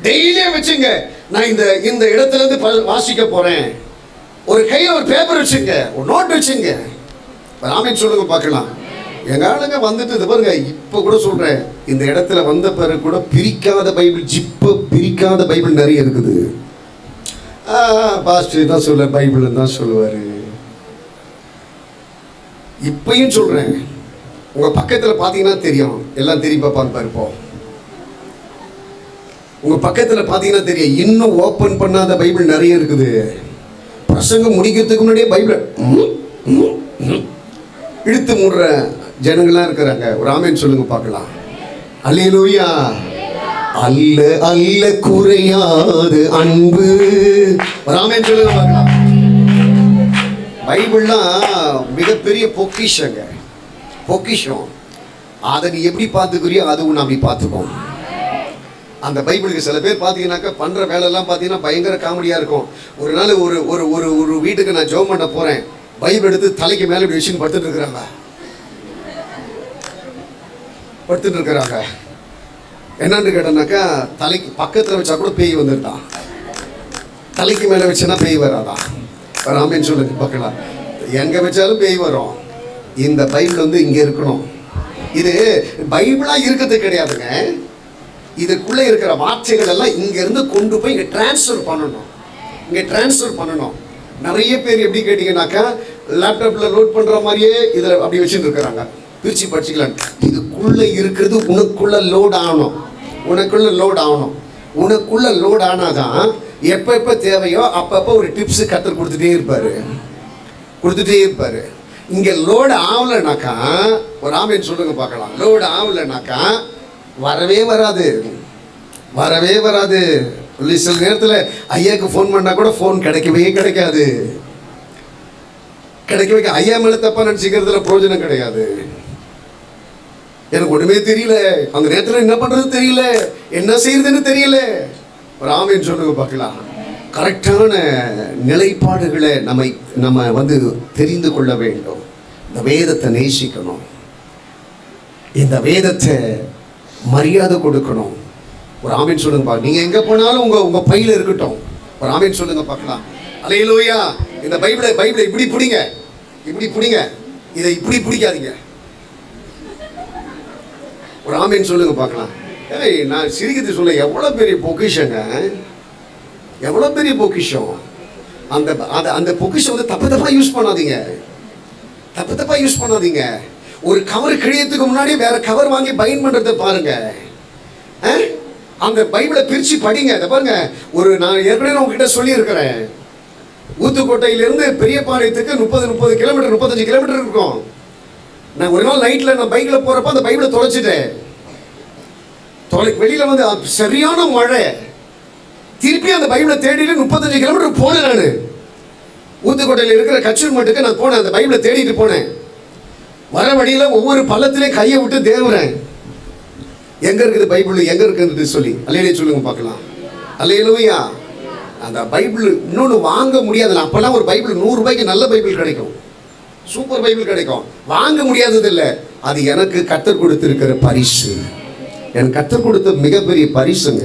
டெய்லியும் வச்சுங்க. நான் இந்த இடத்துல இருந்து வாசிக்க போறேன். ஒரு கையில ஒரு பேப்பர் வச்சுங்க, ஒரு நோட் வச்சுங்க. ராமேன் சொல்லுங்க பார்க்கலாம். எங்க ஆளுங்க வந்துட்டு இது பாருங்க, இப்ப கூட சொல்றேன், இந்த இடத்துல வந்த பிறகு கூட பிரிக்காத பைபிள், ஜிப்ப பிரிக்காத பைபிள் நிறைய இருக்குது. பாஸ்டர் தான் சொல்ல, பைபிள் தான் சொல்லுவாரு. இப்பயும் சொல்றேன், உங்க பக்கத்துல பாத்தீங்கன்னா தெரியும், எல்லாம் திரும்பி பார்ப்பாரு. இப்போ உங்க பக்கத்துல பாத்தீங்கன்னா தெரியும், இன்னும் ஓபன் பண்ணாத பைபிள் நிறைய இருக்குது. பிரசங்கம் முடிக்கிறதுக்கு முன்னாடியே பைபிள் இழுத்து மூடுற ஜனங்கள்லாம் இருக்கிறாங்க. ஒரு ஆமேன் சொல்லுங்க பார்க்கலாம். அல்லேலூயா. அல்ல அல்ல குறையாது அன்பு. ஒரு ஆமேன் சொல்லுங்க பார்க்கலாம். பைபிள்லாம் மிகப்பெரிய பொக்கிஷங்க, பொக்கிஷம். அதை நீ எப்படி பார்த்துக்கிறியோ அது ஒன்று அப்படி பார்த்துக்கோ. அந்த பைபிளுக்கு சில பேர் பார்த்தீங்கன்னாக்கா பண்ணுற வேலையெல்லாம் பார்த்தீங்கன்னா பயங்கர காமெடியாக இருக்கும். ஒரு நாள் ஒரு ஒரு ஒரு ஒரு வீட்டுக்கு நான் ஜெபம் பண்ண போகிறேன், பைபிள் எடுத்து தலைக்கு மேலே இப்படி வச்சுன்னு படுத்துட்டு இருக்கிறாங்க. என்னன்னு கேட்டோம்னாக்கா, தலைக்கு பக்கத்தில் வச்சா கூட பேய் வந்துட்டான், தலைக்கு மேலே வச்சுன்னா பேய் வராதான். வராமேன்னு சொல்லுங்க பார்க்கலாம். எங்கே வச்சாலும் பேய் வரும். இந்த பைபிள் வந்து இங்கே இருக்கணும். இது பைபிளாக இருக்கிறது கிடையாதுங்க. இதுக்குள்ளே இருக்கிற வார்த்தைகள் எல்லாம் இங்கேருந்து கொண்டு போய் இங்கே டிரான்ஸ்ஃபர் பண்ணணும், இங்கே டிரான்ஸ்ஃபர் பண்ணணும். நிறைய பேர் எப்படி கேட்டிங்கனாக்கா, லேப்டாப்பில் லோட் பண்ணுற மாதிரியே இதில் அப்படி வச்சுட்டு இருக்கிறாங்க, பிரித்து படிச்சுக்கலாம். இதுக்குள்ளே இருக்கிறது உனக்குள்ளே லோட் ஆகணும், உனக்குள்ளே லோட் ஆகணும். உனக்குள்ளே லோட் ஆனாதான் எப்போ எப்போ தேவையோ அப்பப்போ ஒரு டிப்ஸு கற்றுக் கொடுத்துட்டே இருப்பார். இங்கே லோடு ஆகலைனாக்கா, ஒரு ஆமேன் சொல்லுங்க பார்க்கலாம். லோடு ஆகலைனாக்கா வரவே வராது. சில நேரத்தில் ஐயாவுக்கு ஃபோன் பண்ணால் கூட ஃபோன் கிடைக்காது. ஐயா மேலே தப்பாக நினச்சிக்கிறதுல பிரயோஜனம் கிடையாது. எனக்கு ஒன்றுமே தெரியல, அந்த நேரத்தில் என்ன பண்ணுறது தெரியல, என்ன செய்யறதுன்னு தெரியல. ஒரு ஆமேன் சொல்லுங்க பார்க்கலாம். கரெக்டான நிலைப்பாடுகளை நம்ம வந்து தெரிந்து கொள்ள வேண்டும். இந்த வேதத்தை நேசிக்கணும், இந்த வேதத்தை மரியாதை கொடுக்கணும். ஒரு ஆமேன் சொல்லுங்க பார்க்கலாம். நீங்கள் எங்கே போனாலும் உங்கள் பையில் இருக்கட்டும். ஒரு ஆமேன் சொல்லுங்க பார்க்கலாம். அல்லேலூயா. இந்த பைபிளை இப்படி பிடிங்க, இதை இப்படி பிடிக்காதீங்க. ஒரு ஆமேன் சொல்லுங்க பார்க்கலாம். நான் சிரிக்கிறது சொல்ல, எவ்வளோ பெரிய பொக்கிஷங்க, எவ்வளோ பெரிய பொக்கிஷம். அந்த பொக்கிஷம் வந்து தப்பாக யூஸ் பண்ணாதீங்க. ஒரு கவர் கிழியத்துக்கு முன்னாடி வேற கவர் வாங்கி பைண்ட் பண்ணுறதை பாருங்க. அந்த பைபிளை பிரித்து படிங்க. அதை பாருங்க, நான் ஏற்கனவே உங்ககிட்ட சொல்லியிருக்கிறேன், ஊத்துக்கோட்டையிலிருந்து பெரியபாளையத்துக்கு 30 கிலோமீட்டர் 35 கிலோமீட்டர் இருக்கும். நான் ஒரு நாள் நைட்டில் நான் பைக்கில் போகிறப்ப அந்த பைபிளை தொலைச்சிட்டேன். வெளியில் வந்து சரியான மழை. திருப்பி அந்த பைபிளை தேடிட்டு 35 கிலோமீட்டர் போனேன். நான் ஊத்துக்கோட்டையில் இருக்கிற கச்சூர் மட்டுக்கு நான் போனேன், அந்த பைபிளை தேடிட்டு போனேன். வர வழியில் ஒவ்வொரு பள்ளத்திலையும் கையை விட்டு தேவுறேன், எங்கே இருக்குது பைபிள், எங்கே இருக்குன்னு சொல்லி. அல்லேலூயா சொல்லுங்க பார்க்கலாம். அல்லேலூயா. அந்த பைபிள் இன்னொன்று வாங்க முடியாது. அப்போல்லாம் ஒரு பைபிள் 100 ரூபாய்க்கு நல்ல பைபிள் கிடைக்கும், சூப்பர் பைபிள் கிடைக்கும். வாங்க முடியாதது இல்லை, அது எனக்கு கர்த்தர் கொடுத்திருக்கிற பரிசு. எனக்கு கர்த்தர் கொடுத்த மிகப்பெரிய பரிசுங்க.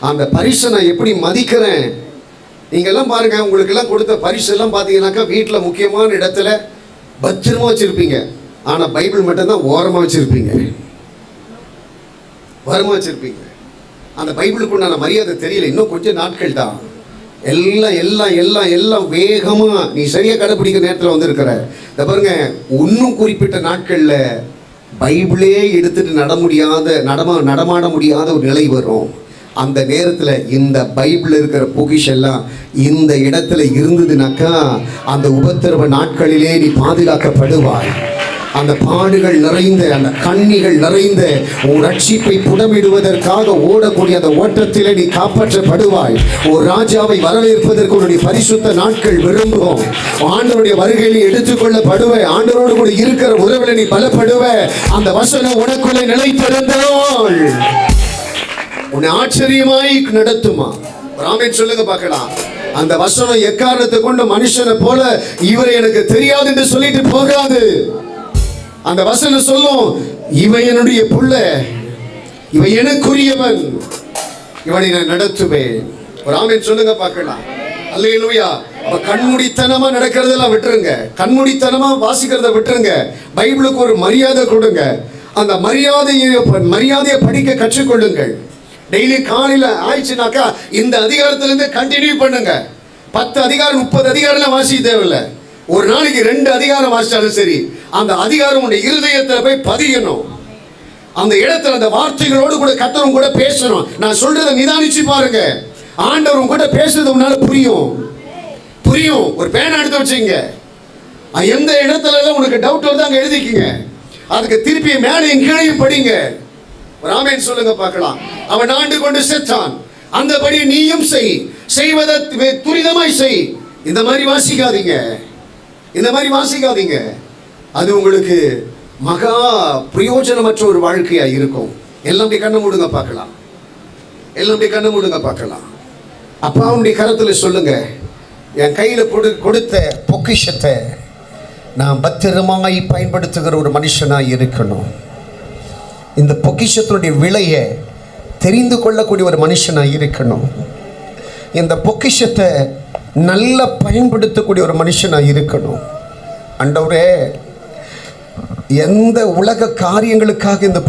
அந்த பரிசை நான் எப்படி மதிக்கிறேன்? நீங்கள்லாம் பாருங்க, உங்களுக்கெல்லாம் கொடுத்த பரிசு எல்லாம் பார்த்தீங்கன்னாக்கா வீட்டில் முக்கியமான இடத்துல பத்திரமா வச்சுருப்பீங்க. ஆனால் பைபிள் மட்டும்தான் ஓரமாக வச்சுருப்பீங்க, ஓரமாக வச்சுருப்பீங்க. அந்த பைபிளுக்குண்டான மரியாதை தெரியல. இன்னும் கொஞ்சம் நாட்கள் தான். எல்லாம் எல்லாம் எல்லாம் எல்லாம் வேகமாக நீ சரியாக கடைப்பிடிக்கிற நேரத்தில் வந்திருக்கிற. இதை பாருங்க, இன்னும் குறிப்பிட்ட நாட்களில் பைபிளே எடுத்துட்டு நடமாட முடியாத ஒரு நிலை வரும். அந்த நேரத்தில் இந்த பைபிள் இருக்கிற பொக்கிஷெல்லாம் இந்த இடத்துல இருந்ததுனாக்கா அந்த உபத்திரவ நாட்களிலே நீ பாதுகாக்கப்படுவாய். அந்த பாடுகள் நிறைந்த, அந்த கண்ணிகள் நிறைந்த உன் ரட்சிப்பை புடமிடுவதற்காக ஓடக்கூடிய அந்த ஓட்டத்திலே நீ காப்பாற்றப்படுவாய். ஒரு ராஜாவை வரவேற்பதற்கு உன்னுடைய பரிசுத்த நாட்கள் விரும்புவோம். ஆண்டவருடைய வருகையில் எடுத்துக்கொள்ளப்படுவ, ஆண்டவரோடு கூட இருக்கிற உறவில் நீ பலப்படுவ. அந்த வசனம் உனக்குள்ளே நிலைத்திருந்தால் உன்னை ஆச்சரியமாய் நடத்துமா. ஆமென் சொல்லுங்க பார்க்கலாம். அந்த வசனம் எக்காரணத்தை கொண்டு மனுஷனை போல இவரை எனக்கு தெரியாது என்று சொல்லிட்டு போகாது. அந்த வசனம் சொல்லும், இவன் என்னுடைய புள்ள, இவன் எனக்குரியவன், இவனை நான் நடத்துவேன். ஒரு ஆமென் சொல்லுங்க பார்க்கலாம். அல்லேலூயா. அப்ப கண்மூடித்தனமா நடக்கிறதெல்லாம் விட்டுருங்க, கண்மூடித்தனமா வாசிக்கிறத விட்டுருங்க. பைபிளுக்கு ஒரு மரியாதை கொடுங்க. அந்த மரியாதையை படிக்க கற்றுக்கொள்ளுங்கள். டெய்லி காலையில் ஆயிடுச்சுனாக்கா இந்த அதிகாரத்திலிருந்து கண்டினியூ பண்ணுங்க. 10 அதிகாரம் 30 அதிகாரம் வாசிக்க தேவையில்லை. ஒரு நாளைக்கு 2 அதிகாரம் வாசிச்சாலும் சரி, அந்த அதிகாரம் உடைய இருதயத்தில் போய் பதியணும். அந்த இடத்துல அந்த வார்த்தைகளோடு கூட கர்த்தரும் கூட பேசணும். நான் சொல்றதை நிதானிச்சு பாருங்க. ஆண்டவரும் கூட பேசுறது உன்னால புரியும். ஒரு பேனா எடுத்து வச்சுங்க, எந்த இடத்துல எல்லாம் உனக்கு டவுட் வருது அங்க எழுதிக்கிங்க. அதுக்கு திருப்பி மேலையும் கீழையும் படிங்க. ஆமென் சொல்லுங்க பார்க்கலாம். அவன் ஆண்டு கொண்டு செத்தான், அந்தபடி நீயும் செய்வதை துரிதமாய் செய். இந்த மாதிரி வாசிக்காதீங்க. அது உங்களுக்கு மகா பிரயோஜனமற்ற ஒரு கண்ணை இருக்கும். எல்லாம் கண்ணை மூடுங்க பார்க்கலாம். அப்பாவுடைய கரத்தில் சொல்லுங்க, என் கையில் கொடுத்த பொக்கிஷத்தை நான் பத்திரமாய் பயன்படுத்துகிற ஒரு மனுஷனாக இருக்கணும். இந்த பொக்கிஷத்தினுடைய விலையை தெரிந்து கொள்ளக்கூடிய ஒரு மனுஷனாக இருக்கணும். இந்த பொக்கிஷத்தை நல்லா பயன்படுத்தக்கூடிய ஒரு மனுஷனாக இருக்கணும். ஆண்டவரே, எந்த உலக காரியங்களுக்காக இந்த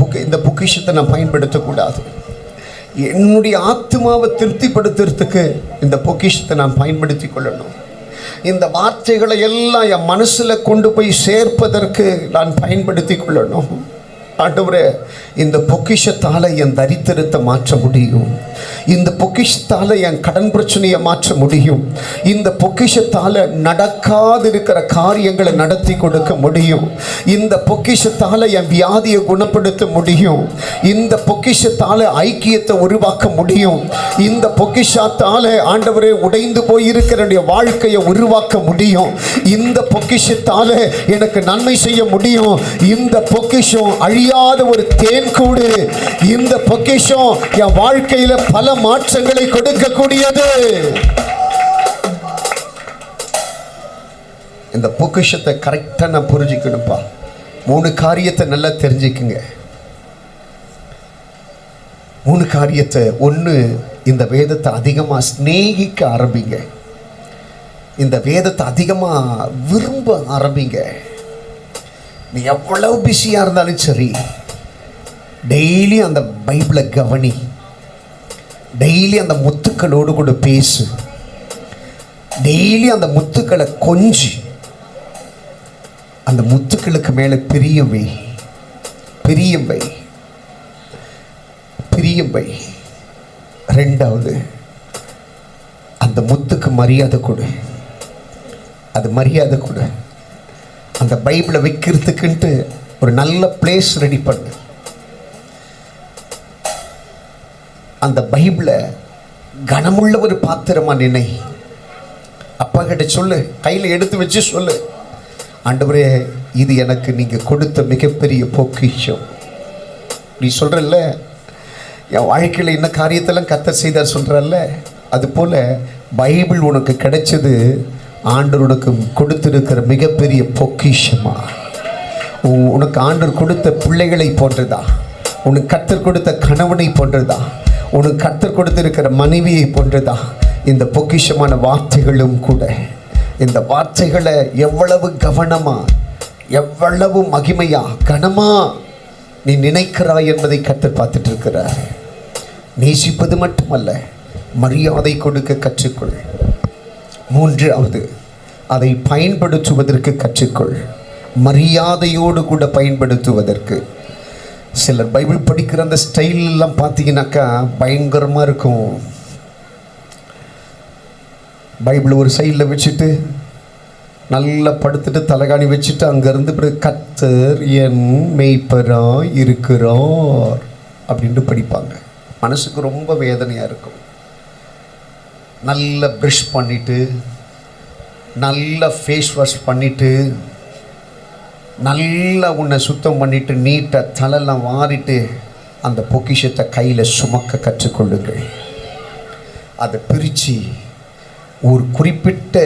பொக்கிஷத்தை நான் பயன்படுத்தக்கூடாது. என்னுடைய ஆத்மாவை திருப்திப்படுத்துறதுக்கு இந்த பொக்கிஷத்தை நான் பயன்படுத்தி கொள்ளணும். இந்த வார்த்தைகளை எல்லாம் என் மனசில் கொண்டு போய் சேர்ப்பதற்கு நான் பயன்படுத்தி கொள்ளணும். ஆண்டவரே, இந்த பொக்கிஷத்தால் என் தரித்திரத்தை மாற்ற முடியும். இந்த பொக்கிஷத்தால் என் கடன் பிரச்சனையை மாற்ற முடியும். இந்த பொக்கிஷத்தால் நடக்காதிருக்கிற காரியங்களை நடத்தி கொடுக்க முடியும். இந்த பொக்கிஷத்தால் என் வியாதியை குணப்படுத்த முடியும். இந்த பொக்கிஷத்தால் ஐக்கியத்தை உருவாக்க முடியும். இந்த பொக்கிஷத்தால் ஆண்டவரே உடைந்து போயிருக்கிற வாழ்க்கையை உருவாக்க முடியும். இந்த பொக்கிஷத்தால் எனக்கு நன்மை செய்ய முடியும். இந்த பொக்கிஷம் அழியாத ஒரு தேன்கூடு. இந்த பொக்கிஷம் என் வாழ்க்கையில பல மாற்றங்களை கொடுக்கக்கூடியது. இந்த பொக்கிஷத்தை கரெக்டா நான் புரிஞ்சுக்கணும்பா. 3 காரியத்தை நல்லா தெரிஞ்சுக்குங்க. 3 காரியத்தை. 1, இந்த வேதத்தை அதிகமா சிநேகிக்க ஆரம்பிங்க. இந்த வேதத்தை அதிகமா விரும்ப ஆரம்பிங்க. நீ எவ்வளவு பிஸியாக இருந்தாலும் சரி, டெய்லி அந்த பைபிளை கவனி. டெய்லி அந்த முத்துக்களோடு கூட பேசு. டெய்லி அந்த முத்துக்களை கொஞ்சி அந்த முத்துக்களுக்கு மேலே பிரியம் வை. ரெண்டாவது, அந்த முத்துக்கு மரியாதை கொடு. அது மரியாதை கொடு. அந்த பைபிளை வைக்கிறதுக்குன்ட்டு ஒரு நல்ல பிளேஸ் ரெடி பண்ணு. அந்த பைபிளை கனமுள்ள ஒரு பாத்திரமா நினை. அப்பா கிட்ட சொல்லு, கையில் எடுத்து வச்சு சொல்லு, ஆண்டவரே இது எனக்கு நீங்கள் கொடுத்த மிகப்பெரிய பொக்கிஷம். நீ சொல்கிறல்ல, என் வாழ்க்கையில் என்ன காரியத்தெல்லாம் கர்த்தர் செய்தார் சொல்கிறல்ல, அதுபோல் பைபிள் உனக்கு கிடைச்சது ஆண்டவர் உனக்கு கொடுத்திருக்கிற மிகப்பெரிய பொக்கிஷமா. உனக்கு ஆண்டவர் கொடுத்த பிள்ளைகளை போன்றதா, உனக்கு கர்த்தர் கொடுத்த கணவனை போன்றதா, உனக்கு கர்த்தர் கொடுத்திருக்கிற மனைவியை போன்றதா இந்த பொக்கிஷமான வார்த்தைகளும் கூட. இந்த வார்த்தைகளை எவ்வளவு கவனமா, எவ்வளவு மகிமையா, கனமா நீ நினைக்கிறாய் என்பதை கர்த்தர் பார்த்துட்டு இருக்கிறார். நேசிப்பது மட்டுமல்ல, மரியாதை கொடுக்க கற்றுக்கொள். மூன்றாவது, அதை பயன்படுத்துவதற்கு கற்றுக்கொள். மரியாதையோடு கூட பயன்படுத்துவதற்கு. சிலர் பைபிள் படிக்கிற அந்த ஸ்டைலெல்லாம் பார்த்தீங்கன்னாக்கா பயங்கரமாக இருக்கும். பைபிள் ஒரு சைடில் வச்சுட்டு நல்லா படுத்துட்டு தலைகாணி வச்சுட்டு அங்கேருந்து பிறகு கர்த்தர் என் மேய்ப்பராய் இருக்கிறார் அப்படின்ட்டு படிப்பாங்க. மனசுக்கு ரொம்ப வேதனையாக இருக்கும். நல்லா ப்ரஷ் பண்ணிவிட்டு, நல்லா ஃபேஸ் வாஷ் பண்ணிவிட்டு, நல்லா உன்னை சுத்தம் பண்ணிவிட்டு, நீட்டாக தலையெல்லாம் வாரிட்டு அந்த பொக்கிஷத்தை கையில் சுமக்க கற்றுக்கொள்ளுங்கள். அதை பிரித்து ஒரு குறிப்பிட்ட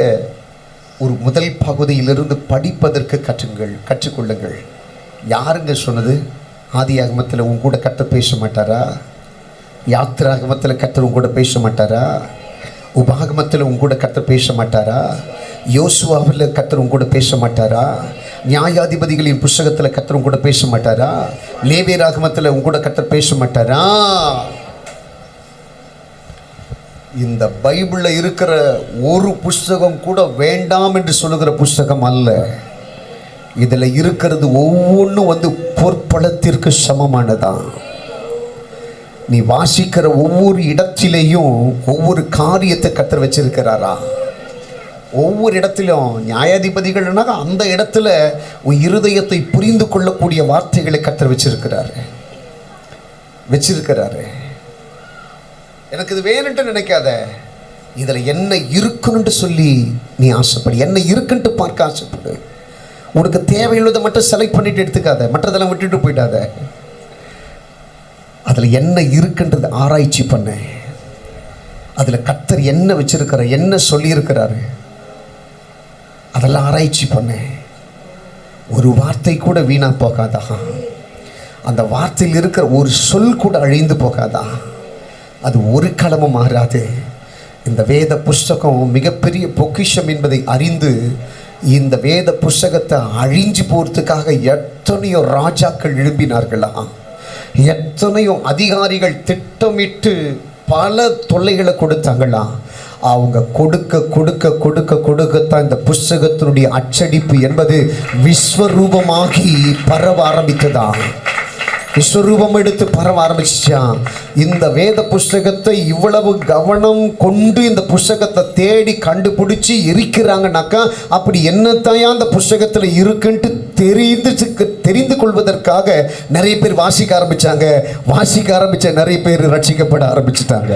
ஒரு முதல் பகுதியிலிருந்து படிப்பதற்கு கற்றுக்கொள்ளுங்கள். யாருங்க சொன்னது? ஆதியாகமத்தில் உன் கூட கர்த்தர் பேச மாட்டாரா? யாத்திராகமத்தில் கர்த்தர் உன் கூட பேச மாட்டாரா? உபாகமத்தில் உன் கூட கர்த்தர் பேச மாட்டாரா? யோசுவாவில் கர்த்தர் உன் கூட பேச மாட்டாரா? நியாயாதிபதிகளின் புஸ்தகத்தில் கர்த்தர் உன் கூட பேச மாட்டாரா? லேவியராகமத்தில் உன் கூட கர்த்தர் பேச மாட்டாரா? இந்த பைபிளில் இருக்கிற ஒரு புஸ்தகம் கூட வேண்டாம் என்று சொல்லுகிற புஸ்தகம் அல்ல. இதில் இருக்கிறது ஒவ்வொன்றும் பொற்பளத்திற்கு சமமானதான். நீ வாசிக்கிற ஒவ்வொரு இடத்திலேயும் ஒவ்வொரு காரியத்தை கர்த்தர் வச்சிருக்கிறாரா? ஒவ்வொரு இடத்திலும் நியாயாதிபதிகள்னா அந்த இடத்துல உன் இருதயத்தை புரிந்து கொள்ளக்கூடிய வார்த்தைகளை கர்த்தர் வச்சிருக்கிறாரு. எனக்கு இது வேணுன்ட்டு நினைக்காத. இதில் என்ன இருக்குன்னு சொல்லி நீ ஆசைப்படு. என்ன இருக்குன்ட்டு பார்க்க ஆசைப்படு. உனக்கு தேவையுள்ளதை மட்டும் செலக்ட் பண்ணிட்டு எடுத்துக்காத, மற்றதெல்லாம் விட்டுட்டு போயிடாத. அதில் என்ன இருக்குன்றது ஆராய்ச்சி பண்ண. அதில் கர்த்தர் என்ன வச்சிருக்கிறார், என்ன சொல்லியிருக்கிறாரு, அதெல்லாம் ஆராய்ச்சி பண்ண. ஒரு வார்த்தை கூட வீணாக போகாதா? அந்த வார்த்தையில் இருக்கிற ஒரு சொல் கூட அழிந்து போகாதா? அது ஒரு காலமும் மாறாது. இந்த வேத புஸ்தகம் மிகப்பெரிய பொக்கிஷம் என்பதை அறிந்து இந்த வேத புஸ்தகத்தை அழிஞ்சு போகிறதுக்காக எத்தனையோ ராஜாக்கள் எழும்பினார்களா? எத்தனையோ அதிகாரிகள் திட்டமிட்டு பல தொல்லைகளை கொடுத்தாங்களா? அவங்க கொடுக்கத்தான் இந்த புஸ்தகத்தினுடைய அச்சடிப்பு என்பது விஸ்வரூபமாகி பரவ ஆரம்பித்ததா? விஸ்வரூபம் எடுத்து பரவ ஆரம்பிச்சான். இந்த வேத புஸ்தகத்தை இவ்வளவு கவனம் கொண்டு இந்த புஸ்தகத்தை தேடி கண்டுபிடிச்சி இருக்கிறாங்கனாக்கா அப்படி என்னத்தையா அந்த புஸ்தகத்தில் இருக்குன்ட்டு தெரிந்து கொள்வதற்காக நிறைய பேர் வாசிக்க ஆரம்பித்த நிறைய பேர் ரட்சிக்கப்பட ஆரம்பிச்சிட்டாங்க.